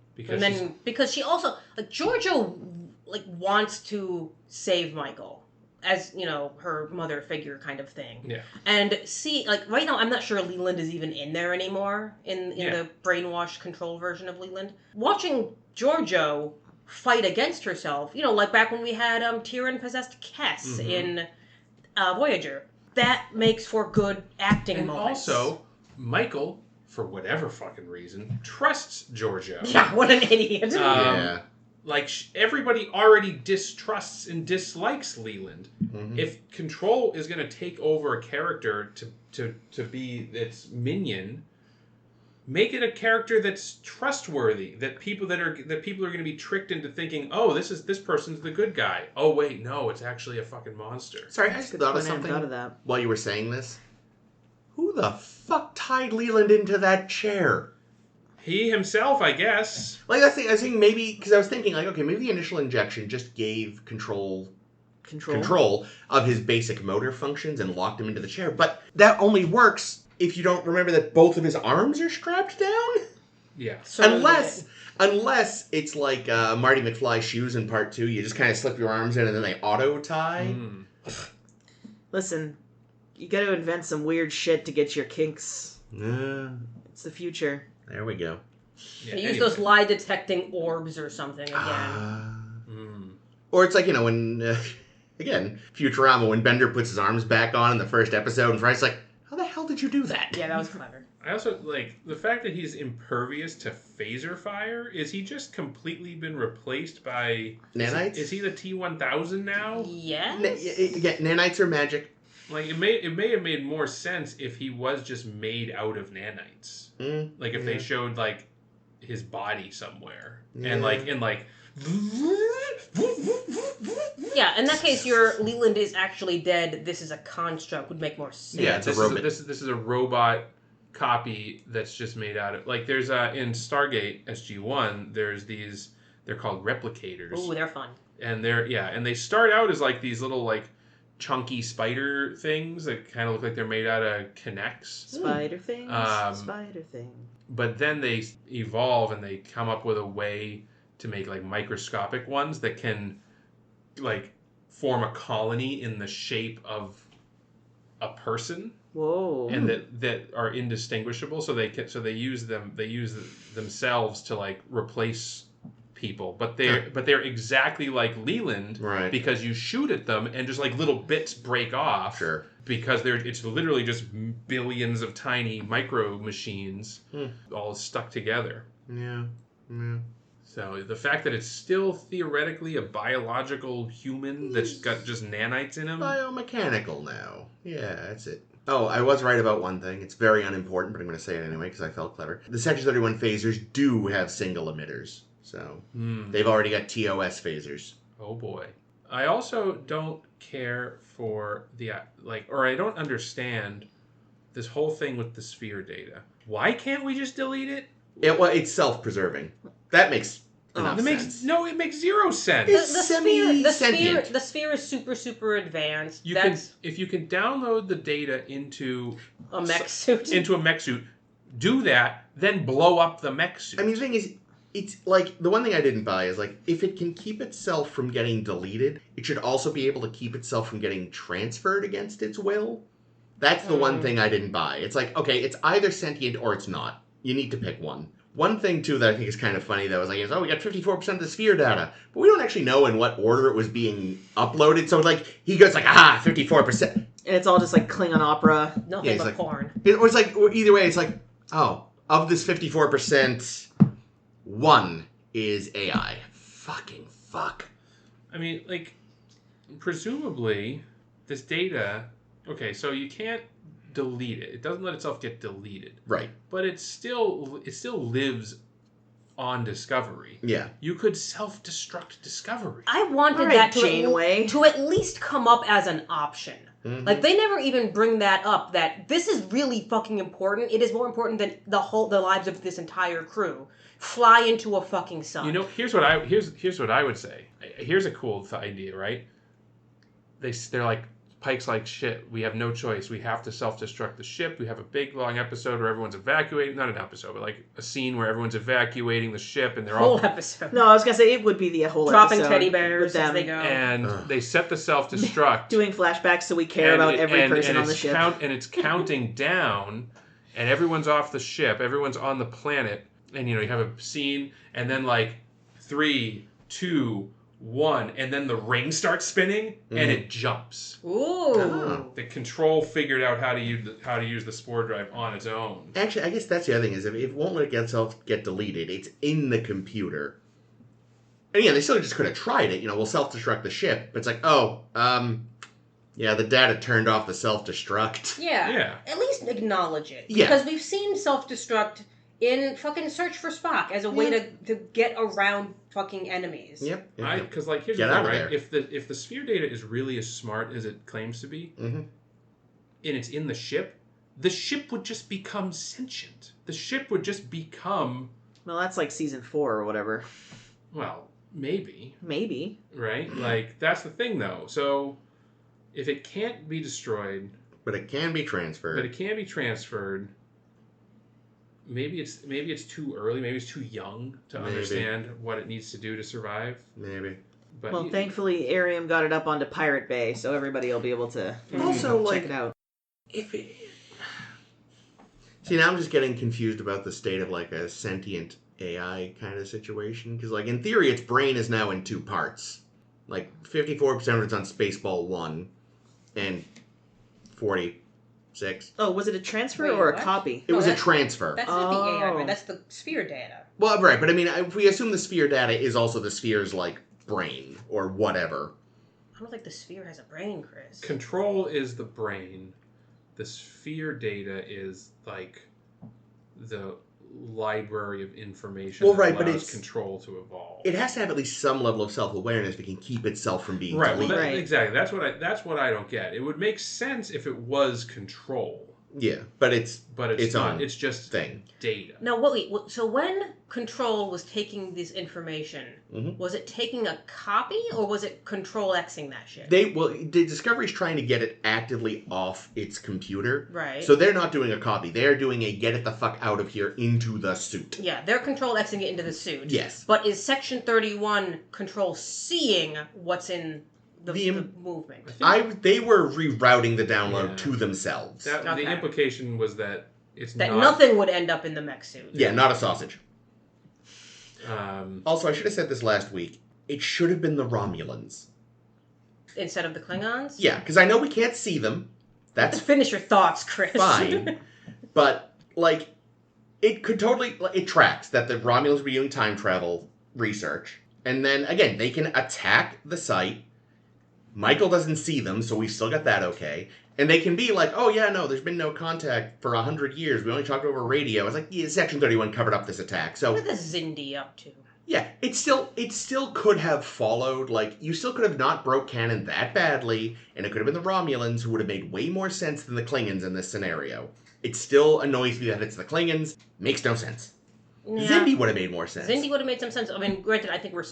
Because she also, like, Giorgio, like, wants to save Michael as, her mother figure kind of thing. Yeah. And see, like, right now I'm not sure Leland is even in there anymore in the brainwashed Control version of Leland. Watching Giorgio fight against herself. You know, like back when we had Tyrion possessed Kess in Voyager. That makes for good acting And moments. also, Michael, for whatever fucking reason, trusts Georgia. Yeah, what an idiot. Yeah. Like, everybody already distrusts and dislikes Leland. Mhm. If Control is going to take over a character to be its minion, make it a character that's trustworthy. That people are going to be tricked into thinking, oh, this person's the good guy. Oh wait, no, it's actually a fucking monster. Sorry, I just Good thought of point, I hadn't something thought of that. while you were saying this. Who the fuck tied Leland into that chair? He himself, I guess. Like, I was thinking maybe, because I was thinking, like, okay, maybe the initial injection just gave control of his basic motor functions and locked him into the chair. But that only works if you don't remember that both of his arms are strapped down. Yeah. So Unless it's like Marty McFly's shoes in part 2, you just kind of slip your arms in and then they auto tie. Listen, you got to invent some weird shit to get your kinks. It's the future. There we go. Yeah, use those lie detecting orbs or something again. Or it's like, when, again, Futurama, when Bender puts his arms back on in the first episode, and Fry's like, how the hell did you do that? Yeah, that was clever. I also like the fact that he's impervious to phaser fire. Is he just completely been replaced by Nanites? Is he the T-1000 now? Yes. Nanites are magic. Like it may have made more sense if he was just made out of nanites. Like if they showed like his body somewhere and like Yeah, in that case, your Leland is actually dead. This is a construct. Would make more sense. Yeah, it's a robot. This is a robot copy that's just made out of like there's in Stargate SG-1 there's these they're called replicators. Ooh, they're fun. And and they start out as like these little like chunky spider things that kind of look like they're made out of Kinects. Spider things. Spider thing. But then they evolve and they come up with a way to make like microscopic ones that can like form a colony in the shape of a person. Whoa. And that are indistinguishable. So they use themselves to like replace people, but they're exactly like Leland, right? Because you shoot at them and just like little bits break off, sure. Because it's literally just billions of tiny micro machines all stuck together. Yeah. So the fact that it's still theoretically a biological human that's got just nanites in him, biomechanical now. Yeah, that's it. Oh, I was right about one thing. It's very unimportant, but I'm going to say it anyway because I felt clever. The Section 31 phasers do have single emitters. So they've already got TOS phasers. Oh boy. I also don't care for I don't understand this whole thing with the sphere data. Why can't we just delete it? It's self-preserving. That makes enough sense. It makes zero sense. The sphere is super, super advanced. If you can download the data into a mech suit, do that, then blow up the mech suit. I mean, the thing is, it's like, the one thing I didn't buy is, like, if it can keep itself from getting deleted, it should also be able to keep itself from getting transferred against its will. That's the one thing I didn't buy. It's like, okay, it's either sentient or it's not. You need to pick one. One thing, too, that I think is kind of funny, though, is like, we got 54% of the sphere data, but we don't actually know in what order it was being uploaded. So, like, he goes like, 54%. And it's all just like Klingon opera. Nothing but porn. Either way, it's like, oh, of this 54%, 1 is AI. Fucking fuck. I mean, like, presumably, this data... Okay, so you can't delete it. It doesn't let itself get deleted. Right. But it still lives on Discovery. Yeah. You could self-destruct Discovery. I wanted that to at least come up as an option. Mm-hmm. Like, they never even bring that up, that this is really fucking important. It is more important than the lives of this entire crew. Fly into a fucking sun. You know, here's what I would say. Here's a cool idea, right? They're like, Pike's like, shit, we have no choice. We have to self-destruct the ship. We have a big, long episode where everyone's evacuating. Not an episode, but like a scene where everyone's evacuating the ship and they're all... Whole episode. No, I was going to say it would be the whole dropping episode. Dropping teddy bears as they go. And they set the self-destruct. Doing flashbacks so we care about every person on the ship. And it's counting down and everyone's off the ship. Everyone's on the planet. And, you have a scene and then like 3, 2, 1, and then the ring starts spinning and it jumps. Ooh. The Control figured out how to use the spore drive on its own. Actually, I guess that's the other thing is if it won't let itself get deleted, it's in the computer. And yeah, they still just could have tried it. We'll self-destruct the ship. But it's like, yeah, the data turned off the self-destruct. Yeah. At least acknowledge it. Yeah. Because we've seen self-destruct in fucking Search for Spock as a way to get around fucking enemies. Yep. Because here's Get the out thing, of right? there. If the sphere data is really as smart as it claims to be, and it's in the ship would just become sentient. The ship would just become... Well, that's like season 4 or whatever. Well, maybe. Maybe. Right? That's the thing, though. So, if it can't be destroyed... But it can be transferred. Maybe it's too early. Maybe it's too young to understand what it needs to do to survive. Maybe. But well, thankfully, Arium got it up onto Pirate Bay, so everybody will be able to check it out. See, now I'm just getting confused about the state of like a sentient AI kind of situation. Because in theory, its brain is now in 2 parts. 54% of it's on Spaceball 1 and 46. Oh, was it a transfer or a copy? It was a transfer. That's not the AI, right? That's the sphere data. Well, right, but if we assume the sphere data is also the sphere's brain or whatever. I don't think the sphere has a brain, Chris. Control is the brain. The sphere data is the library of information that allows Control to evolve. It has to have at least some level of self-awareness that can keep itself from being deleted. Right. Exactly. That's what I don't get. It would make sense if it was Control. Yeah, but it's not. It's just data. Now, wait. So when Control was taking this information, was it taking a copy or was it Control Xing that shit? The Discovery's trying to get it actively off its computer. Right. So they're not doing a copy. They're doing a get it the fuck out of here into the suit. Yeah, they're Control Xing it into the suit. Yes. But is Section 31 Control seeing what's in the movement? They were rerouting the download to themselves. The implication was that nothing would end up in the mech suit. Yeah, not a sausage. Also, I should have said this last week. It should have been the Romulans. Instead of the Klingons? Yeah, because I know we can't see them. That's finish your thoughts, Chris. Fine. But, it could totally... It tracks that the Romulans were doing time travel research. And then, again, they can attack the site. Michael doesn't see them, so we've still got that okay. And they can be oh yeah, no, there's been no contact for 100 years. We only talked over radio. It's yeah, Section 31 covered up this attack. So what is Xindi up to? Yeah, it still could have followed. You still could have not broke canon that badly, and it could have been the Romulans who would have made way more sense than the Klingons in this scenario. It still annoys me that it's the Klingons. Makes no sense. Yeah. Xindi would have made more sense. Xindi would have made some sense. I mean, granted, I think we're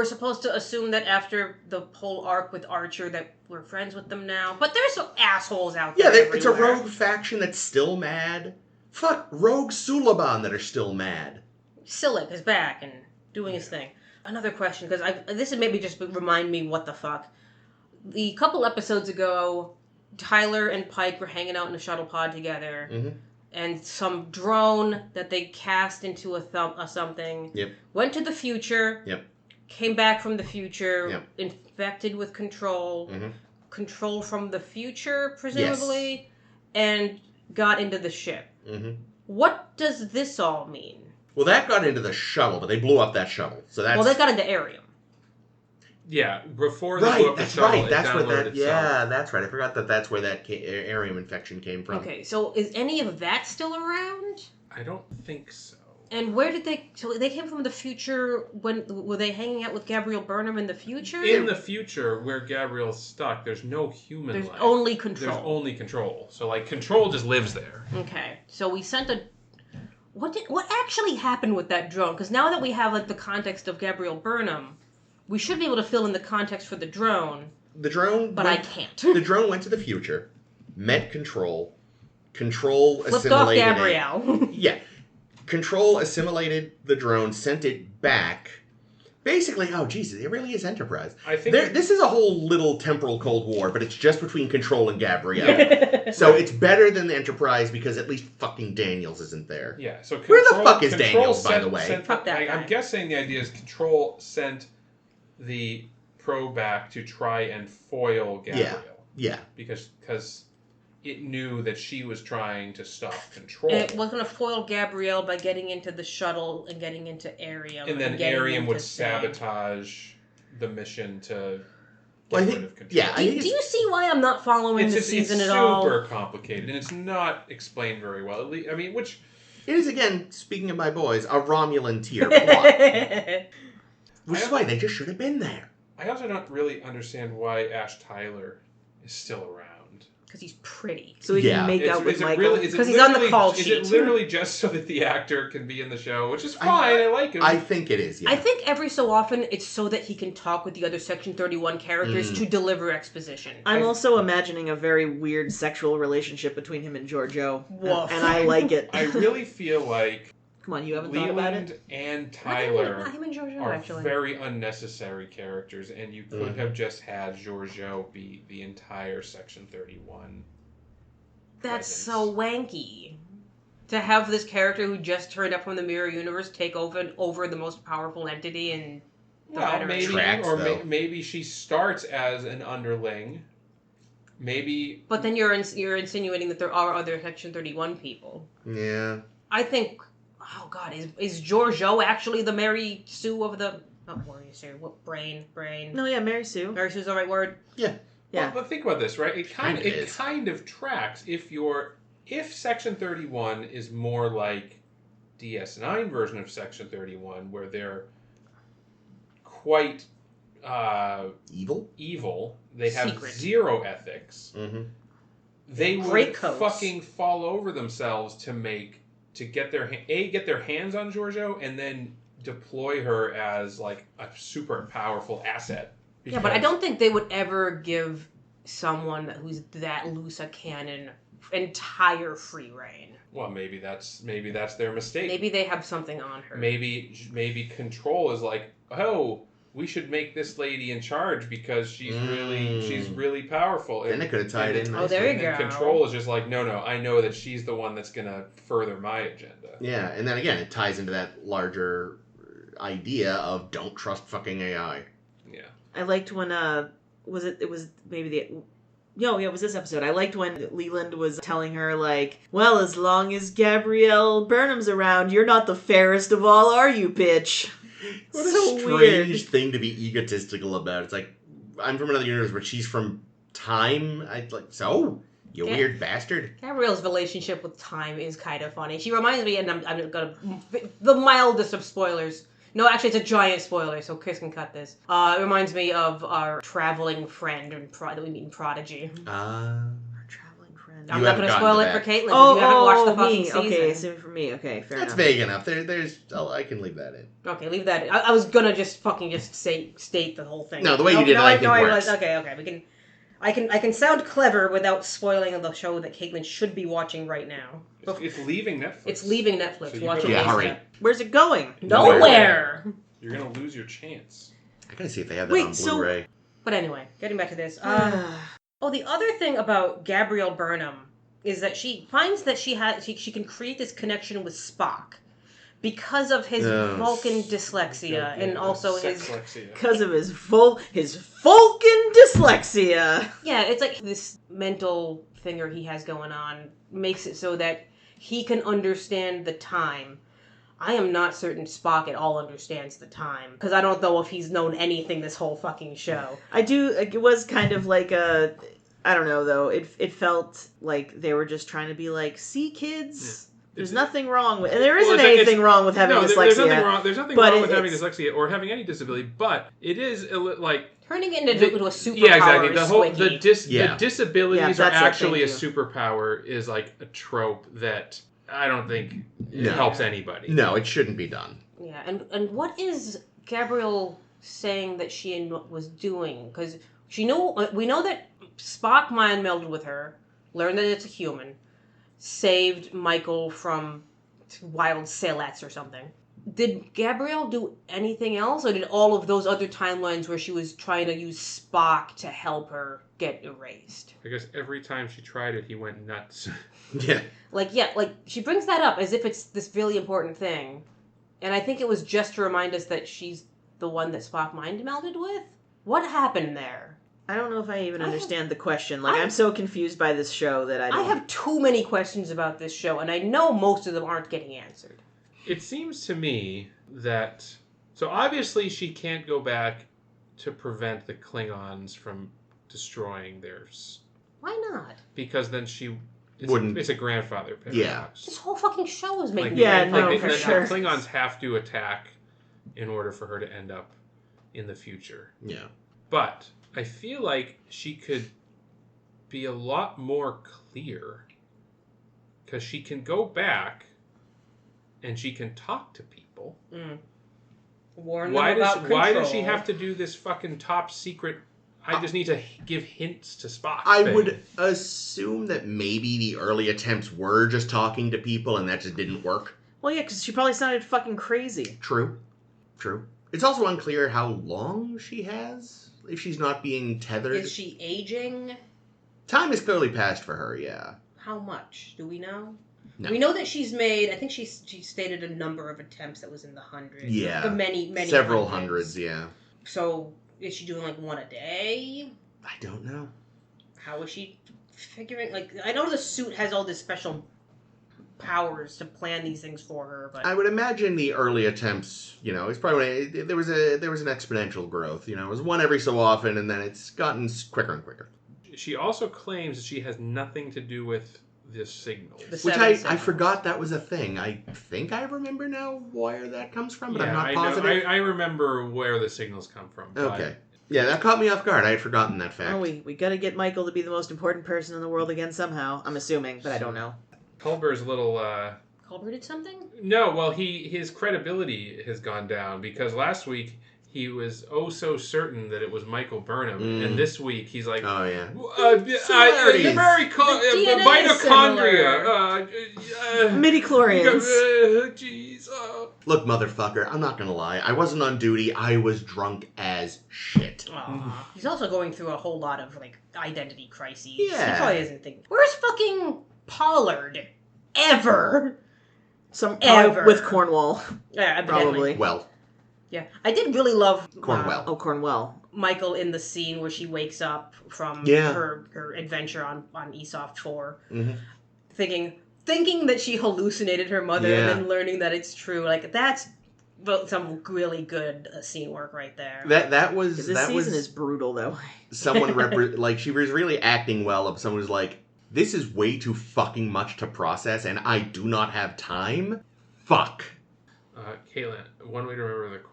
supposed to assume that after the whole arc with Archer that we're friends with them now. But there's some assholes out there. Yeah, it's a rogue faction that's still mad. Fuck, rogue Suliban that are still mad. Silic is back and doing his thing. Another question, because this is maybe just remind me what the fuck. The couple episodes ago, Tyler and Pike were hanging out in a shuttle pod together. Mm-hmm. And some drone that they cast into a something went to the future, came back from the future, infected with Control, Control from the future, presumably, and got into the ship. Mm-hmm. What does this all mean? Well, that got into the shuttle, but they blew up that shuttle. So that's... Well, that got into Arium. Yeah, before they blew up the shuttle, right. That's where that. Itself. Yeah, that's right. I forgot that's where that Arium infection came from. Okay, so is any of that still around? I don't think so. And where did they? So they came from the future. When were they hanging out with Gabriel Burnham in the future? In the future, where Gabriel's stuck, there's no human life. There's only Control. There's only Control. So Control just lives there. Okay, so we sent a. What actually happened with that drone? Because now that we have the context of Gabriel Burnham. We should be able to fill in the context for the drone. But I can't. The drone went to the future, met Control. Control flipped assimilated off Gabrielle. Yeah. Control assimilated the drone, sent it back, Basically, oh Jesus, it really is Enterprise. I think This is a whole little temporal Cold War, but it's just between Control and Gabrielle. Yeah. So it's better than the Enterprise because at least fucking Daniels isn't there. Yeah. So Where the fuck is Daniels, by the way? Fuck that guy. I'm guessing the idea is Control sent the probe back to try and foil Gabrielle. Yeah. Because it knew that she was trying to stop Control. It was going to foil Gabrielle by getting into the shuttle and getting into Arium. And then Arium would sabotage the mission to get rid of Control. Yeah, do you see why I'm not following the season at all? It's super complicated, and it's not explained very well. I mean, which... It is, again, speaking of my boys, a Romulan tier plot. Which is why they just should have been there. I also don't really understand why Ash Tyler is still around. Because he's pretty. So he can make out with Michael. Because he's on the call sheet. Is it literally just so that the actor can be in the show? Which is fine, I like him. I think it is, yeah. I think every so often it's so that he can talk with the other Section 31 characters to deliver exposition. I'm also imagining a very weird sexual relationship between him and Giorgio. Woof. And I like it. I really feel like Come on, you haven't thought about it? Leland and Tyler him and Giorgio, are actually. very unnecessary characters, and you could have just had Giorgio be the entire Section 31. That's presence. so wanky. To have this character who just turned up from the Mirror Universe take over the most powerful entity in the Federation. Maybe she starts as an underling. Maybe. But then you're insinuating that there are other Section 31 people. Yeah. I think. Oh God, is Giorgio actually the Mary Sue of the? Not Mary Sue. What brain? No, yeah, Mary Sue. Mary Sue's the right word. Yeah. Yeah. Well, but think about this, right? It kind of tracks if Section 31 is more like DS9 version of Section 31, where they're quite evil. They have Secret. zero ethics. Mm-hmm. They Great would coats. fucking fall over themselves to get their hands on Giorgio and then deploy her as like a super powerful asset. Yeah, but I don't think they would ever give someone who's that loose a cannon entire free reign. Well, maybe that's their mistake. Maybe they have something on her. Maybe Control is like, oh, we should make this lady in charge because she's really powerful. And they could have tied in. Oh, there you go. And Control is just like, no, I know that she's the one that's gonna further my agenda. Yeah, and then again, it ties into that larger idea of don't trust fucking AI. Yeah. I liked when it was this episode. I liked when Leland was telling her, like, well, as long as Gabrielle Burnham's around, you're not the fairest of all, are you, bitch? What So a strange weird. thing to be egotistical about. It's like, I'm from another universe, but she's from time. You weird bastard. Gabrielle's relationship with time is kind of funny. She reminds me, and I'm gonna the mildest of spoilers. No, actually, it's a giant spoiler, so Chris can cut this. It reminds me of our traveling friend that we meet in Prodigy. Our traveling friend. I'm not going to spoil it for Caitlin because Oh, you haven't watched the fucking me. season. Okay, so for me, okay, fair That's enough. vague enough. I can leave that in. Okay, leave that. I was gonna just state the whole thing. No, the way you did it, I think works. Okay. We can. I can sound clever without spoiling the show that Caitlin should be watching right now. It's leaving Netflix. It's leaving Netflix. So you Watch it. better- hurry. Where's it going? Nowhere. You're gonna lose your chance. I gotta see if they have that on Blu-ray. But anyway, getting back to this. The other thing about Gabrielle Burnham is that she finds that she can create this connection with Spock because of his Vulcan dyslexia and also because of his Vulcan dyslexia. Yeah, it's like this mental finger he has going on makes it so that he can understand the time. I am not certain Spock at all understands the time because I don't know if he's known anything this whole fucking show. I do. It was kind of like a. I don't know though. It felt like they were just trying to be like, see, kids. Yeah. There's nothing wrong with, and there isn't anything wrong with having dyslexia. There's nothing wrong with having dyslexia or having any disability, but it is like turning it into a superpower. Yeah, exactly. The disabilities are actually a superpower is like a trope that I don't think helps anybody. No, it shouldn't be done. Yeah, and what is Gabrielle saying that she was doing? Because we know that Spock mind melded with her, learned that it's a human, saved Michael from wild Salets or something. Did Gabrielle do anything else, or did all of those other timelines where she was trying to use Spock to help her get erased? I guess every time she tried it, he went nuts. Yeah. Like she brings that up as if it's this really important thing. And I think it was just to remind us that she's the one that Spock mind melded with. What happened there? I don't know if I even understand the question. Like, I'm so confused by this show that I don't... I have too many questions about this show, and I know most of them aren't getting answered. It seems to me that... So obviously she can't go back to prevent the Klingons from destroying theirs. Why not? Because then she... Wouldn't. It's a grandfather paradox. Yeah. This whole fucking show is making for the sure. Klingons have to attack in order for her to end up in the future. Yeah. But I feel like she could be a lot more clear because she can go back and she can talk to people. Warn them about control. Why does she have to do this fucking top secret? I just need to give hints to Spock. I would assume that maybe the early attempts were just talking to people and that just didn't work. Well, yeah, because she probably sounded fucking crazy. True. It's also unclear how long she has, if she's not being tethered. Is she aging? Time has clearly passed for her, yeah. How much? Do we know? No. We know that she's made, I think she stated a number of attempts that was in the hundreds. Yeah. The many Several hundreds, yeah. So, is she doing like one a day? I don't know. How is she figuring, like, I know the suit has all this special powers to plan these things for her, but... I would imagine the early attempts, it's probably, there was an exponential growth, it was one every so often, and then it's gotten quicker and quicker. She also claims that she has nothing to do with this signal. Which I forgot that was a thing. I think I remember now where that comes from, but I'm not positive. I remember where the signals come from. Okay. Yeah, that caught me off guard. I had forgotten that fact. Oh, we gotta get Michael to be the most important person in the world again somehow. I'm assuming, but I don't know. Culber's a little... Culber did something? No, well, his credibility has gone down because last week he was so certain that it was Michael Burnham, and this week he's like, "Oh yeah, you're very mitochondria, midichlorians." Jeez. Look, motherfucker, I'm not gonna lie. I wasn't on duty. I was drunk as shit. He's also going through a whole lot of like identity crises. Yeah. He probably isn't thinking. Where's fucking Pollard? Ever? Ever with Cornwall. Yeah, probably. Well. Yeah, I did really love Cornwell. Cornwell. Michael in the scene where she wakes up from her adventure on Esoft 4, thinking that she hallucinated her mother and then learning that it's true. Like that's some really good scene work right there. That was this season is brutal though. Someone like she was really acting well. If someone was like, "This is way too fucking much to process, and I do not have time." Fuck. Caitlin, one way to remember the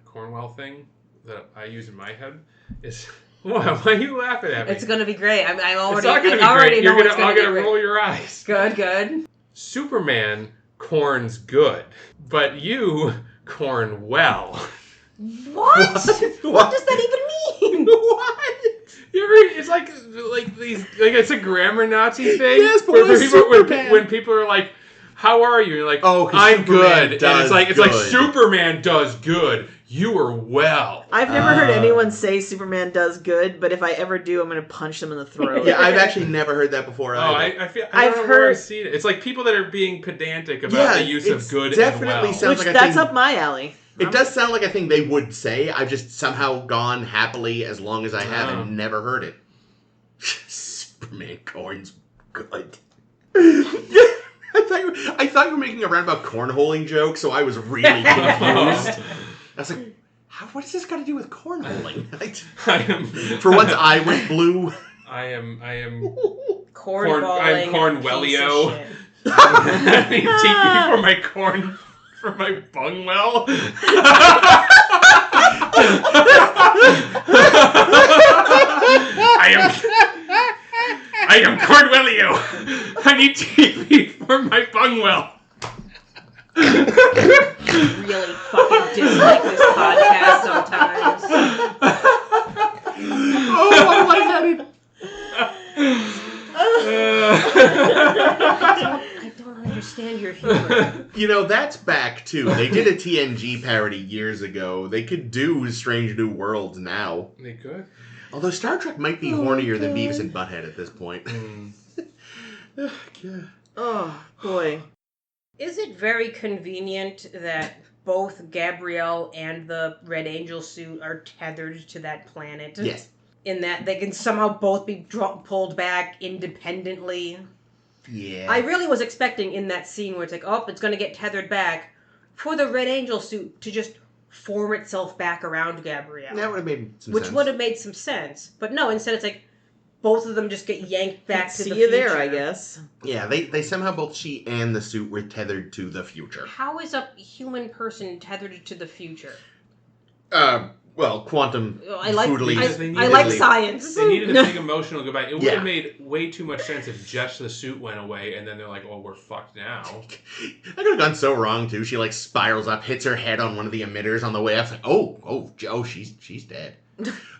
Cornwell thing that I use in my head is... Why are you laughing at me? It's going to be great. I'm already... It's not going to be great. You're going to roll your eyes. Good. Superman corns good, but you corn well. What? What does that even mean? What? It's like these... Like it's a grammar Nazi thing. Yes, but when people are like... How are you? And you're like, I'm Superman good. And it's like Superman does good. You are well. I've never heard anyone say Superman does good, but if I ever do, I'm going to punch them in the throat. Yeah, I've actually never heard that before. I don't know where I've seen it. It's like people that are being pedantic about the use of good and well. Sounds like that's up my alley. It does sound like a thing they would say. I've just somehow gone happily as long as I have and never heard it. Superman corn's good. I thought you were making a roundabout cornholing joke, so I was really confused. I was like, what does this got to do with cornholing? For once, I went blue. I am Cornballing. I'm Cornwellio. I need TP for my bungwell. I am Cornwellio. I need TP for my bungwell. Really fucking dislike this podcast sometimes. I'm lightheaded. I don't understand your humor. You know, that's back, too. They did a TNG parody years ago. They could do Strange New Worlds now. They could. Although Star Trek might be hornier than Beavis and Butthead at this point. God. Oh, boy. Is it very convenient that both Gabrielle and the Red Angel suit are tethered to that planet? Yes. In that they can somehow both be pulled back independently? Yeah. I really was expecting in that scene where it's like, oh, it's going to get tethered back, for the Red Angel suit to just form itself back around Gabrielle. That would have made some Which sense. would have made some sense. But no, instead it's like, both of them just get yanked back to the future. See you there, I guess. Yeah, they somehow both she and the suit were tethered to the future. How is a human person tethered to the future? Well, quantum I like foodly. I like science. They needed a big emotional goodbye. It would Yeah. have made way too much sense if just the suit went away and then they're like, oh, we're fucked now. That could have gone so wrong too. She like spirals up, hits her head on one of the emitters on the way up. It's like, oh, she's dead.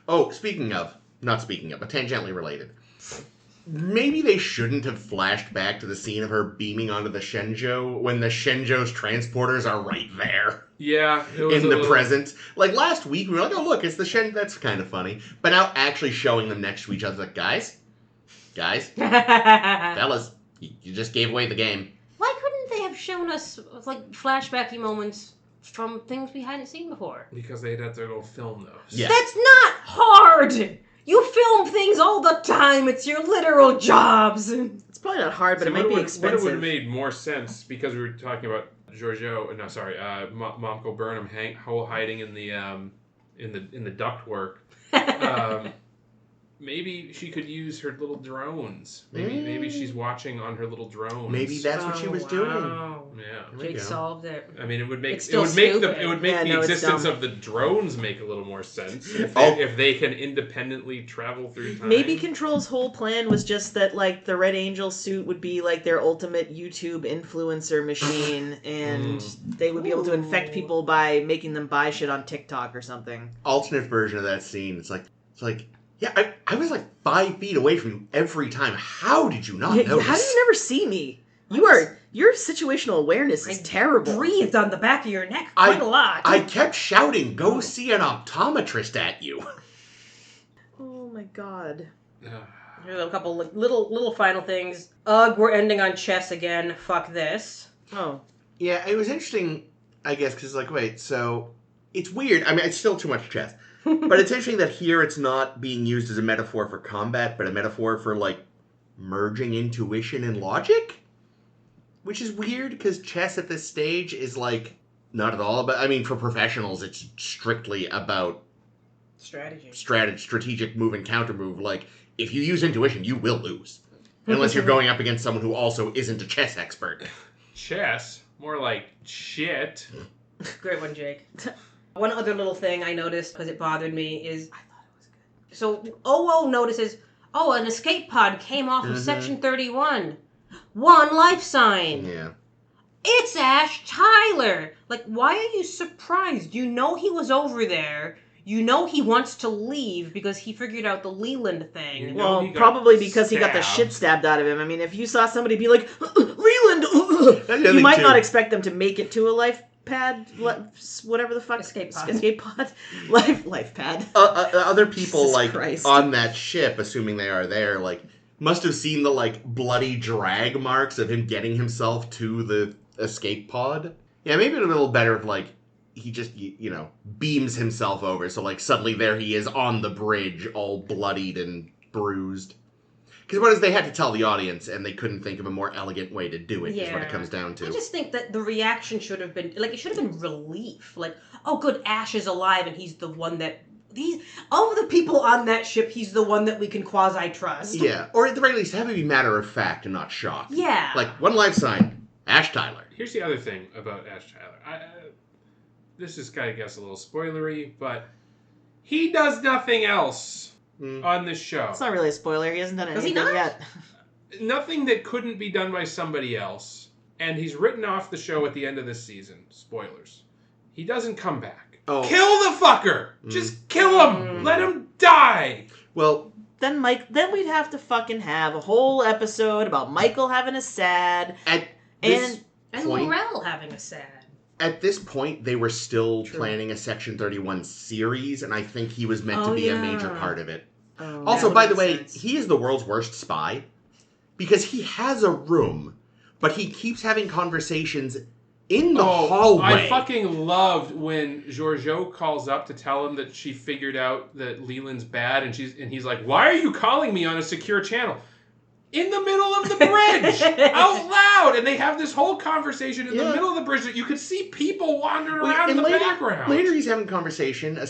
Oh, not speaking of, but tangentially related. Maybe they shouldn't have flashed back to the scene of her beaming onto the Shenzhou when the Shenzhou's transporters are right there. Yeah, it was In the present. Like last week, we were like, oh look, it's the Shen. That's kind of funny. But now actually showing them next to each other, like, guys, fellas, you just gave away the game. Why couldn't they have shown us like flashbacky moments from things we hadn't seen before? Because they'd have to go film those. Yeah. That's not hard! You film things all the time. It's your literal jobs. It's probably not hard, but See, it might be What expensive. would have made more sense, because we were talking about Momchael Burnham hiding in the ductwork. Maybe she could use her little drones. Maybe she's watching on her little drones. Maybe that's what she was doing. Yeah. Jake solved it. I mean, it would make It's still the it's existence dumb. of the drones make a little more sense Oh. if they can independently travel through time. Maybe Control's whole plan was just that, like, the Red Angel suit would be, like, their ultimate YouTube influencer machine, and they would be able to infect people by making them buy shit on TikTok or something. Alternate version of that scene. It's like, yeah, I was like 5 feet away from you every time. How did you not notice? How do you never see me? Your situational awareness is terrible. Breathed on the back of your neck quite a lot. I kept shouting, go see an optometrist at you. Oh my god. Here's a couple little final things. Ugh, we're ending on chess again. Fuck this. Oh. Yeah, it was interesting, I guess, because like, wait, so it's weird. I mean, it's still too much chess. But it's interesting that here it's not being used as a metaphor for combat, but a metaphor for, like, merging intuition and logic? Which is weird, because chess at this stage is, like, not at all about... I mean, for professionals, it's strictly about Strategy. strategic move and counter move. Like, if you use intuition, you will lose. Unless you're going up against someone who also isn't a chess expert. Chess? More like shit. Great one, Jake. One other little thing I noticed, because it bothered me, is... I thought it was good. So, OO notices, an escape pod came off of Section 31. 1 life sign. Yeah. It's Ash Tyler. Like, why are you surprised? You know he was over there. You know he wants to leave because he figured out the Leland thing. You know Well, he got probably because he got the stabbed. shit stabbed out of him. I mean, if you saw somebody be like, Leland, That's the other you thing, might too. not expect them to make it to a life pad, whatever the fuck. Escape pod. Escape pod. Life pad. Other people, Jesus like, Christ. on that ship, assuming they are there, like, must have seen the, like, bloody drag marks of him getting himself to the escape pod. Yeah, maybe a little better if, like, he just, beams himself over. So, like, suddenly there he is on the bridge, all bloodied and bruised. Because what is they had to tell the audience, and they couldn't think of a more elegant way to do it, is what it comes down to. I just think that the reaction should have been, like, it should have been relief. Like, oh, good, Ash is alive, and he's the one that... Of the people on that ship, he's the one that we can quasi-trust. Yeah, or at the very least, have it be matter of fact and not shock. Yeah. Like, 1 life sign, Ash Tyler. Here's the other thing about Ash Tyler. This is, I guess, a little spoilery, but he does nothing else on this show. It's not really a spoiler. He hasn't done Does he anything not? yet. Nothing that couldn't be done by somebody else. And he's written off the show at the end of this season. Spoilers. He doesn't come back. Oh. Kill the fucker! Just kill him! Let him die! Well, Then we'd have to fucking have a whole episode about Michael having a sad at this... and And point... Morel having a sad. At this point, they were still True. planning a Section 31 series, and I think he was meant to be a major part of it. Oh, Also, that by the makes way, sense. he is the world's worst spy because he has a room, but he keeps having conversations in the hallway. I fucking loved when Giorgio calls up to tell him that she figured out that Leland's bad, and he's like, "Why are you calling me on a secure channel?" In the middle of the bridge, out loud, and they have this whole conversation in the middle of the bridge that you could see people wandering around in the background. Later, he's having a conversation, a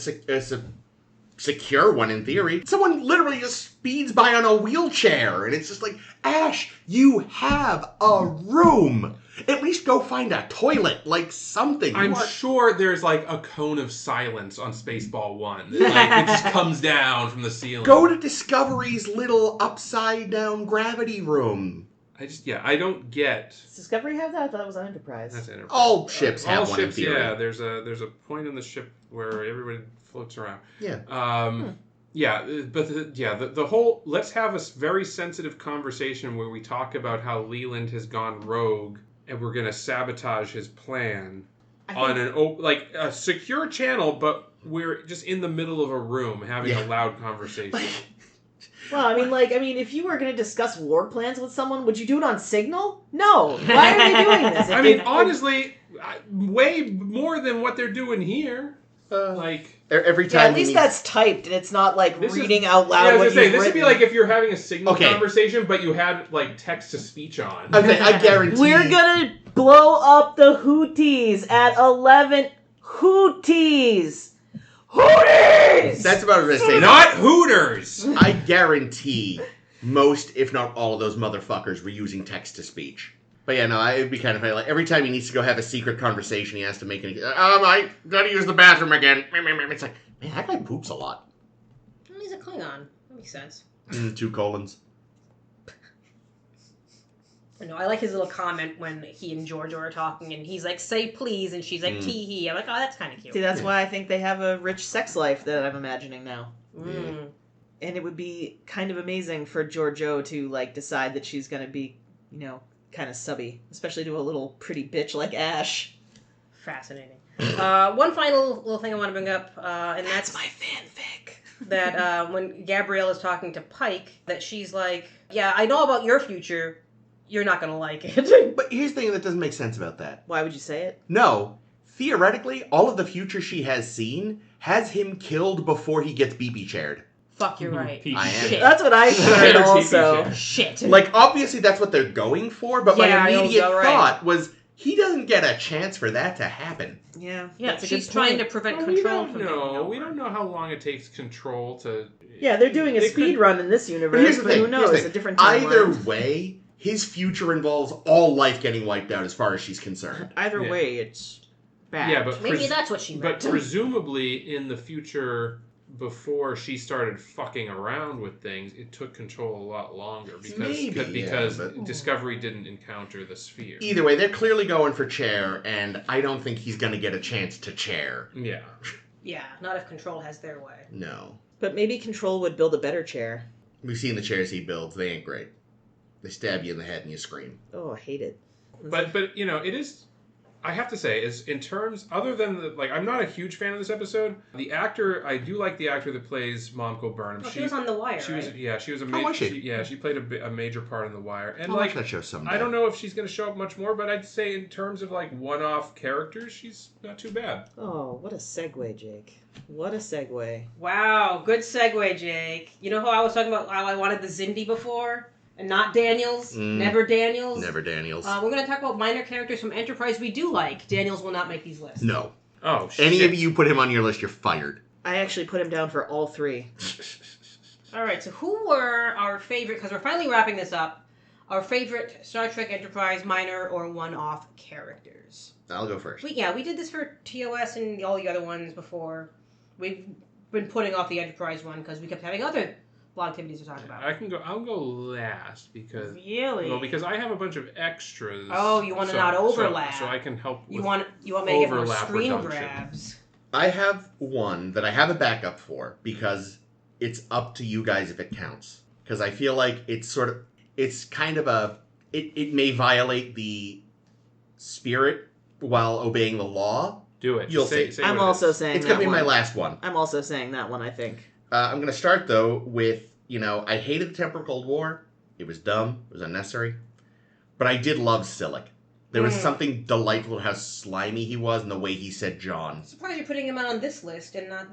secure one in theory. Someone literally just speeds by on a wheelchair, and it's just like, Ash, you have a room. At least go find a toilet, like something. I'm sure there's like a cone of silence on Spaceball 1. Like, it just comes down from the ceiling. Go to Discovery's little upside-down gravity room. I don't get... Does Discovery have that? I thought it was an Enterprise. That's Enterprise. All ships have All one in ships, theory. yeah. There's a point in the ship where everybody floats around. Yeah. Yeah, but the whole... Let's have a very sensitive conversation where we talk about how Leland has gone rogue and we're going to sabotage his plan on a secure channel, but we're just in the middle of a room having a loud conversation. Well, I mean, if you were going to discuss war plans with someone, would you do it on Signal? No. Why are they doing this? Honestly, way more than what they're doing here. Every time. At least that's typed, and it's not like reading out loud. Yeah, I was what gonna say, you've this would written. be like if you're having a Signal conversation, but you had like text to speech on. I guarantee. We're gonna blow up the Houthis at 11. Houthis. That's about what I was gonna say. Not Hooters. I guarantee most, if not all, of those motherfuckers were using text to speech. But yeah, no, it'd be kind of funny. Like every time he needs to go have a secret conversation, he has to make it. I gotta use the bathroom again. It's like, man, that guy poops a lot. Well, he's a Klingon. That makes sense. 2 colons. I like his little comment when he and Giorgio are talking, and he's like, "Say please," and she's like, "Tee hee." I'm like, "Oh, that's kind of cute." See, that's why I think they have a rich sex life that I'm imagining now. Mm. And it would be kind of amazing for Giorgio to like decide that she's gonna be, kind of subby, especially to a little pretty bitch like Ash. Fascinating. One final little thing I want to bring up, and that's my fanfic. That when Gabrielle is talking to Pike, that she's like, "Yeah, I know about your future. You're not gonna like it." But here's the thing that doesn't make sense about that. Why would you say it? No. Theoretically, all of the future she has seen has him killed before he gets BB chaired. Fuck, you're right. I am. Shit. That's what I heard also. Shit. Like, obviously that's what they're going for, but Yeah, my immediate you're right. thought was, he doesn't get a chance for that to happen. Yeah, Yeah, that's a she's good trying point. to prevent Well, control from taking No, over. we don't know how long it takes Control to... Yeah, they're doing a They speed could- run in this But universe, here's the but thing. who knows? here's the A thing. different timeline. Either way, his future involves all life getting wiped out as far as she's concerned. Either Yeah. way, it's bad. Yeah, but Maybe that's what she meant. But presumably in the future, before she started fucking around with things, it took Control a lot longer Maybe, because yeah, but- Discovery didn't encounter the sphere. Either way, they're clearly going for chair, and I don't think he's going to get a chance to chair. Yeah. Yeah, not if Control has their way. No. But maybe Control would build a better chair. We've seen the chairs he builds. They ain't great. They stab you in the head and you scream. Oh, I hate it. But it is. I have to say, is in terms other than I'm not a huge fan of this episode. The actor, I do like the actor that plays Momchael Burnham. Oh, she was on The Wire, She right? was, she was a Oh, major. was she? She played a major part in The Wire. And I'll watch that show someday. I don't know if she's going to show up much more, but I'd say in terms of one-off characters, she's not too bad. Oh, what a segue, Jake. What a segue. Wow, good segue, Jake. You know how I was talking about how I wanted the Zindi before? And not Daniels? Never Daniels? Never Daniels. We're going to talk about minor characters from Enterprise we do like. Daniels will not make these lists. No. Oh, shit. Any of you put him on your list, you're fired. I actually put him down for all 3. All right, so who were our favorite, because we're finally wrapping this up, our favorite Star Trek Enterprise minor or one-off characters? I'll go first. We did this for TOS and all the other ones before. We've been putting off the Enterprise one because we kept having other activities to talk about. I'll go last because... Really? Well, because I have a bunch of extras. Oh, you want to not overlap. So I can help with You want me to get more overlap screen reduction. grabs. I have one that I have a backup for because it's up to you guys if it counts. Because I feel like it's kind of it may violate the spirit while obeying the law. Do it. You'll say, see. say I'm what it also is. saying It's that going to be one. my last one. I'm also saying that one, I think. I'm going to start, though, with, I hated the Temporal Cold War. It was dumb. It was unnecessary. But I did love Silic. There was something delightful how slimy he was and the way he said John. Surprised you're putting him on this list and not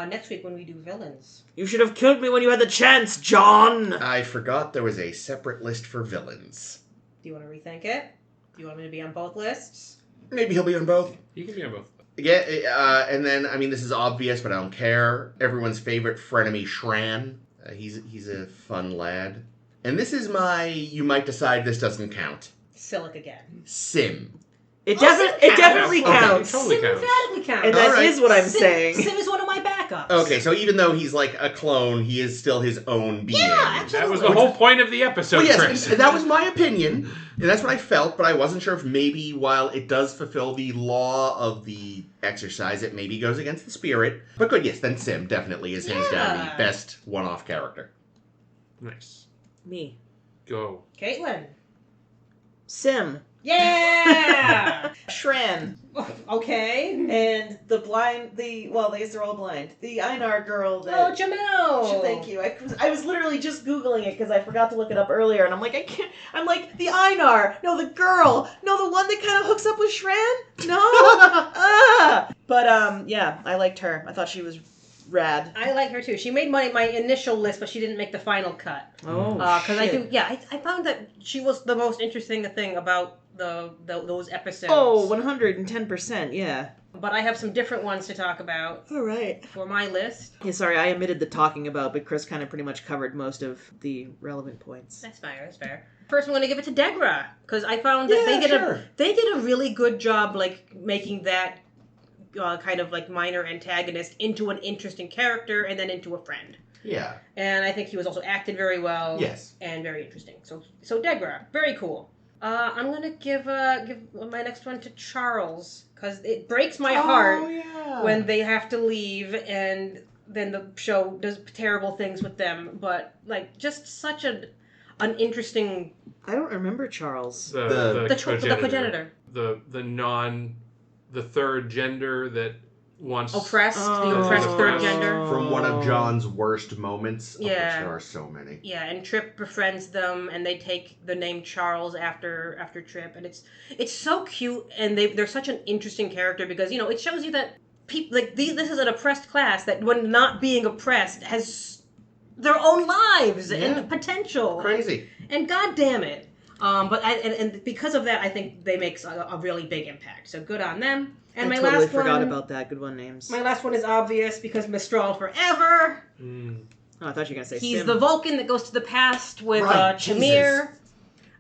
next week when we do villains. You should have killed me when you had the chance, John! I forgot there was a separate list for villains. Do you want to rethink it? Do you want me to be on both lists? Maybe he'll be on both. You can be on both. Yeah, and then, this is obvious, but I don't care. Everyone's favorite frenemy, Shran. He's a fun lad. And this is you might decide this doesn't count. Silic again. Sim. It definitely Okay, counts. totally Sim counts. emphatically counts. And that Alright. is what I'm Sim, saying. Sim is one of my backups. Okay, so even though he's like a clone, he is still his own being. Yeah, That was the absolutely. whole point of the episode, Well, yes, Chris. and that was my opinion, and that's what I felt, but I wasn't sure if maybe while it does fulfill the law of the exercise, it maybe goes against the spirit. But good, yes, then Sim definitely is hands down the Yeah. best one-off character. Nice. Me. Go. Caitlin. Sim. Yeah! Shran. Okay. And the blind, I guess they're all blind. The Einar girl that... Oh, Jamel! Thank you. I was literally just Googling it because I forgot to look it up earlier, and I'm like, I can't. I'm like, the Einar. No, the girl. No, the one that kind of hooks up with Shran. No. But yeah, I liked her. I thought she was rad. I like her too. She made my initial list, but she didn't make the final cut. Oh, Because I found that she was the most interesting thing about those episodes. Oh, 110%. Yeah. But I have some different ones to talk about All right. for my list. Yeah, sorry, I omitted the talking about, but Chris kind of pretty much covered most of the relevant points. That's fair. First, I'm going to give it to Degra because I found that they did a really good job, like making that kind of like minor antagonist into an interesting character and then into a friend. Yeah. And I think he was also acted very well. Yes. And very interesting. So Degra, very cool. I'm gonna give my next one to Charles because it breaks my heart when they have to leave and then the show does terrible things with them. But like, just such an interesting. I don't remember Charles. The progenitor. The third gender that wants... Oppressed, the Oh. oppressed third gender. From one of John's worst moments, of which Yeah. there are so many. Yeah, and Trip befriends them, and they take the name Charles after Trip, and it's so cute, and they're such an interesting character because it shows you that people this is an oppressed class that when not being oppressed has their own lives and potential. Crazy. And God damn it. But because of that, I think they make a really big impact. So good on them. And I my totally last forgot one, about that. Good one, names. My last one is obvious because Mistral forever. Oh, I thought you were going to say He's Sim. the Vulcan that goes to the past with Right, Chamir. Jesus.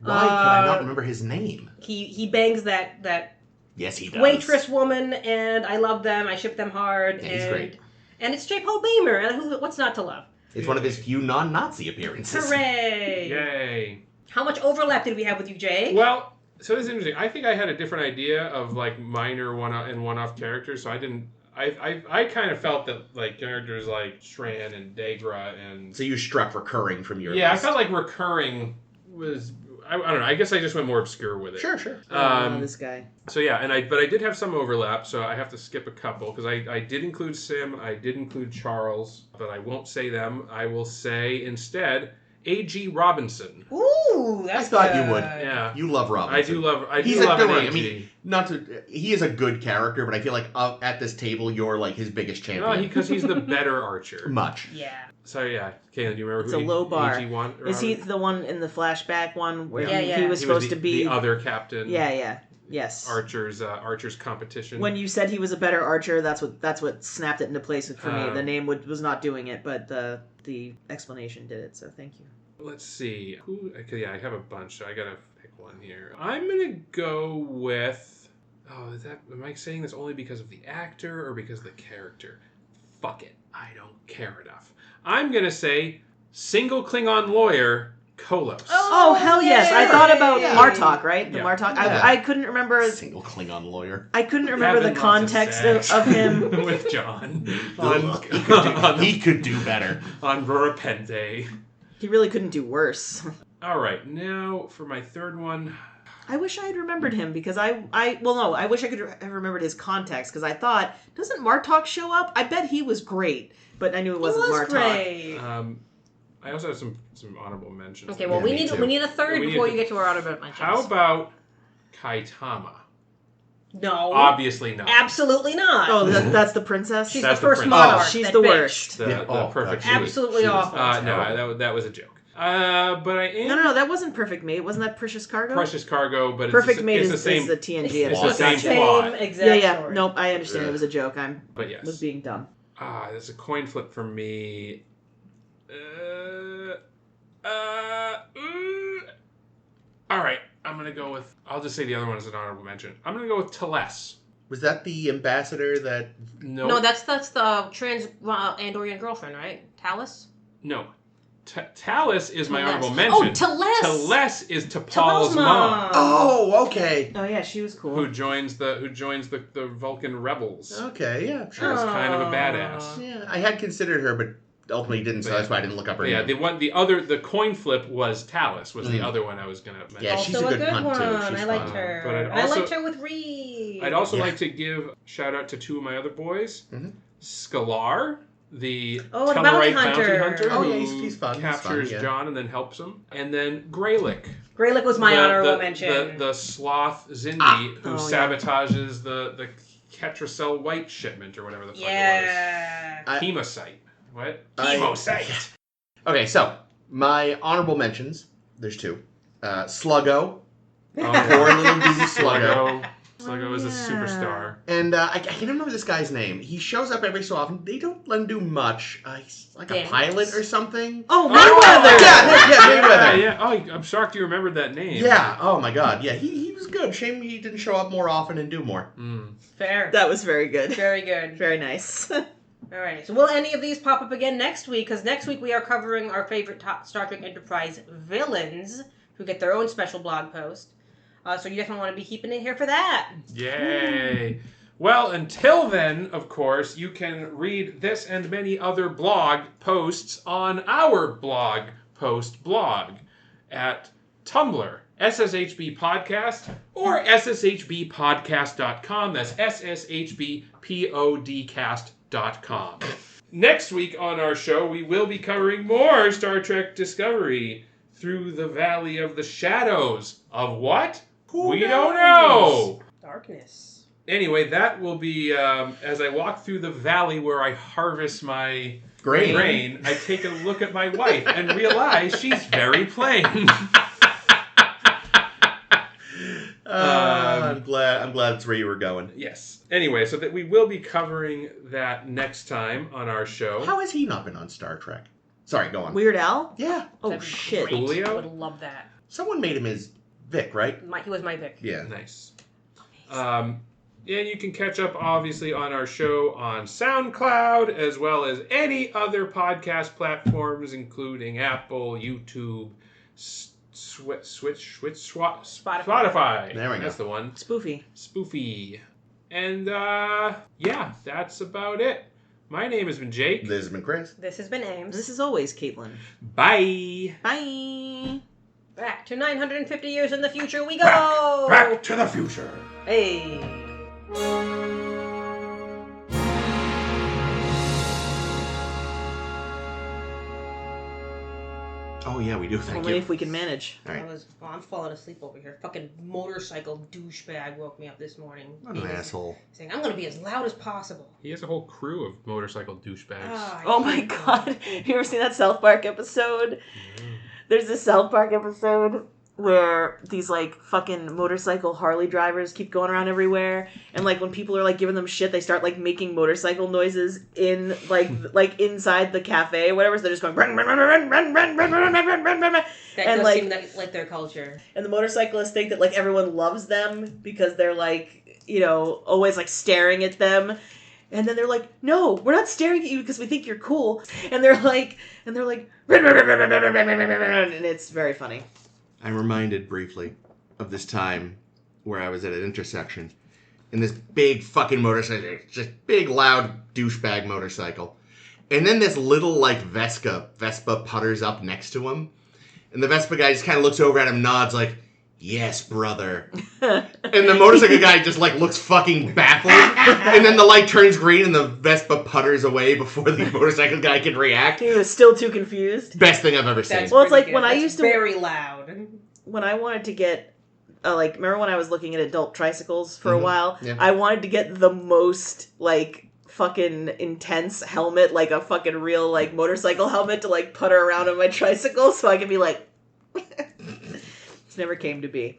Why could I not remember his name? He bangs that Yes, he does. waitress woman, and I love them. I ship them hard. Yeah, he's great. And it's J. Paul Beamer. And what's not to love? It's one of his few non-Nazi appearances. Hooray! Yay. How much overlap did we have with you, Jake? Well, so this is interesting. I think I had a different idea of like minor one-off characters, so I didn't... I kind of felt that like characters like Shran and Degra and... So you struck recurring from your Yeah, list. I felt like recurring was... I don't know. I guess I just went more obscure with it. Sure. This guy. So yeah, but I did have some overlap, so I have to skip a couple because I did include Sim, I did include Charles, but I won't say them. I will say instead A.G. Robinson. Ooh, I that's thought good. you would. Yeah, You love Robinson. I do love. He's love a good an one. AG. I mean, he is a good character, but I feel like at this table, you're like his biggest no, champion. because he's the better archer. Much. Yeah. So yeah, Kaylin, do you remember It's who a low bar. AG won? Is he the one in the flashback one where Yeah. he was supposed the, to be... the other captain? Yeah. Yes. Archer's competition. When you said he was a better archer, that's what snapped it into place for me. Oh. The name was not doing it, but the explanation did it. So thank you. Let's see. I have a bunch, so I gotta pick one here. I'm gonna go with... Oh, am I saying this only because of the actor or because of the character? Fuck it. I don't care enough. I'm gonna say single Klingon lawyer, Kolos. Oh hell yes! I thought about Martok, right? The Yeah. Martok. Yeah. I couldn't remember. Single Klingon lawyer. I couldn't remember the Having lots context sex of him. with John He could do better. on Rurapente. He really couldn't do worse. All right, now for my third one. I wish I had remembered him because I wish I could have remembered his context because I thought, doesn't Martok show up? I bet he was great, but I knew it wasn't Martok. Great. I also have some honorable mentions. Okay, well, we need a third before you get to our honorable mentions. How about Kaitama? No. Obviously not. Absolutely not. Oh, that's the princess? She's That's the first the monarch. she's that the bitch. worst. The perfect mate. Absolutely awful. No, that was a joke. But I am... No, that wasn't Perfect Mate. Wasn't that Precious Cargo? Precious Cargo, but Perfect Mate it's the is same... the TNG. It's the same plot. Exact Yeah. story. Nope, I understand. It was a joke. But yes. Was being dumb. There's a coin flip for me. All right, I'm going to go with... I'll just say the other one as an honorable mention. I'm going to go with Teles. Was that the ambassador that... No, that's the trans Andorian girlfriend, right? Talis? No. Talis is my honorable Oh, mention. Teles! Teles is T'Pol's mom. Oh, okay. Oh yeah, she was cool. Who joins the Vulcan rebels. Okay, yeah, She sure. was kind of a badass. Yeah, I had considered her, but ultimately didn't, so that's why I didn't look up her Yeah, name. the coin flip was Talis, was the other one I was going to mention. Yeah, she's Also a good one. punt, too. She's I liked fun. her. But I liked her with Reed. I'd also like to give a shout out to two of my other boys. Scalar, the Tellarite bounty hunter Oh, yeah, who he's fun. captures He's fun, yeah. John and then helps him. And then Greylick. Greylick was my honorable mention. The sloth Zindi who Oh, sabotages the Ketracel White shipment or whatever the fuck Yeah. it was. Hemocyte. What? Hemocyte. Okay, so, my honorable mentions, there's two. Sluggo. Poor little baby Sluggo. Sluggo is a superstar. And I can't remember this guy's name. He shows up every so often. They don't let him do much. He's like a pilot or something. Oh, Mayweather! Yeah, Mayweather. Yeah. Oh, I'm shocked you remembered that name. Yeah, oh my god. Yeah, he was good. Shame he didn't show up more often and do more. Fair. That was very good. Very good. Very nice. Alright, so will any of these pop up again next week? Because next week we are covering our favorite top Star Trek Enterprise villains, who get their own special blog post. So you definitely want to be keeping it here for that. Yay! Well, until then, of course, you can read this and many other blog posts on our blog post blog at Tumblr, SSHB Podcast, or sshbpodcast.com. That's sshbpodcast.com. Next week on our show, we will be covering more Star Trek Discovery through the Valley of the Shadows. Of what? We don't know. Darkness. Anyway, that will be as I walk through the valley where I harvest my grain. I take a look at my wife and realize she's very plain. I'm glad that's where you were going. Yes. Anyway, so that we will be covering that next time on our show. How has he not been on Star Trek? Sorry, go on. Weird Al? Yeah. Oh, That'd be shit. great. Coolio? I would love that. Someone made him his Vic, right? He was my Vic. Yeah. Nice. And you can catch up, obviously, on our show on SoundCloud, as well as any other podcast platforms, including Apple, YouTube, Spotify. There we go. That's the one. Spoofy. And, yeah, that's about it. My name has been Jake. This has been Chris. This has been Ames. This is always Caitlin. Bye. Bye. Back to 950 years in the future we go! Back to the future. Hey! Oh, yeah, we do. Thank Only you. if we can manage. All right. I'm falling asleep over here. Fucking motorcycle douchebag woke me up this morning. What an asshole. Saying, I'm gonna be as loud as possible. He has a whole crew of motorcycle douchebags. Oh my god. You ever seen that South Park episode? There's this South Park episode where these, like, fucking motorcycle Harley drivers keep going around everywhere, and, like, when people are, like, giving them shit, they start, like, making motorcycle noises in, like inside the cafe or whatever, so they're just going, run, run, run, run, run, run, run, run, run, run, run, run, run. That And, does like, seem like their culture. and the motorcyclists think that, like, everyone loves them because they're, like, you know, always, like, staring at them. And then they're like, no, we're not staring at you because we think you're cool. And they're like, and it's very funny. I'm reminded briefly of this time where I was at an intersection and this big fucking motorcycle, just big, loud douchebag motorcycle. And then this little, like, Vespa putters up next to him. And the Vespa guy just kind of looks over at him, nods like, yes, brother. And the motorcycle guy just, like, looks fucking baffled. And then the light turns green and the Vespa putters away before the motorcycle guy can react. He was still too confused. Best thing I've ever seen. That's Well, it's pretty like good. when I That's used to- very loud. When I wanted to get, like, remember when I was looking at adult tricycles for a while? Yeah. I wanted to get the most, like, fucking intense helmet, like a fucking real, like, motorcycle helmet to, like, putter around on my tricycle so I could be like... This never came to be.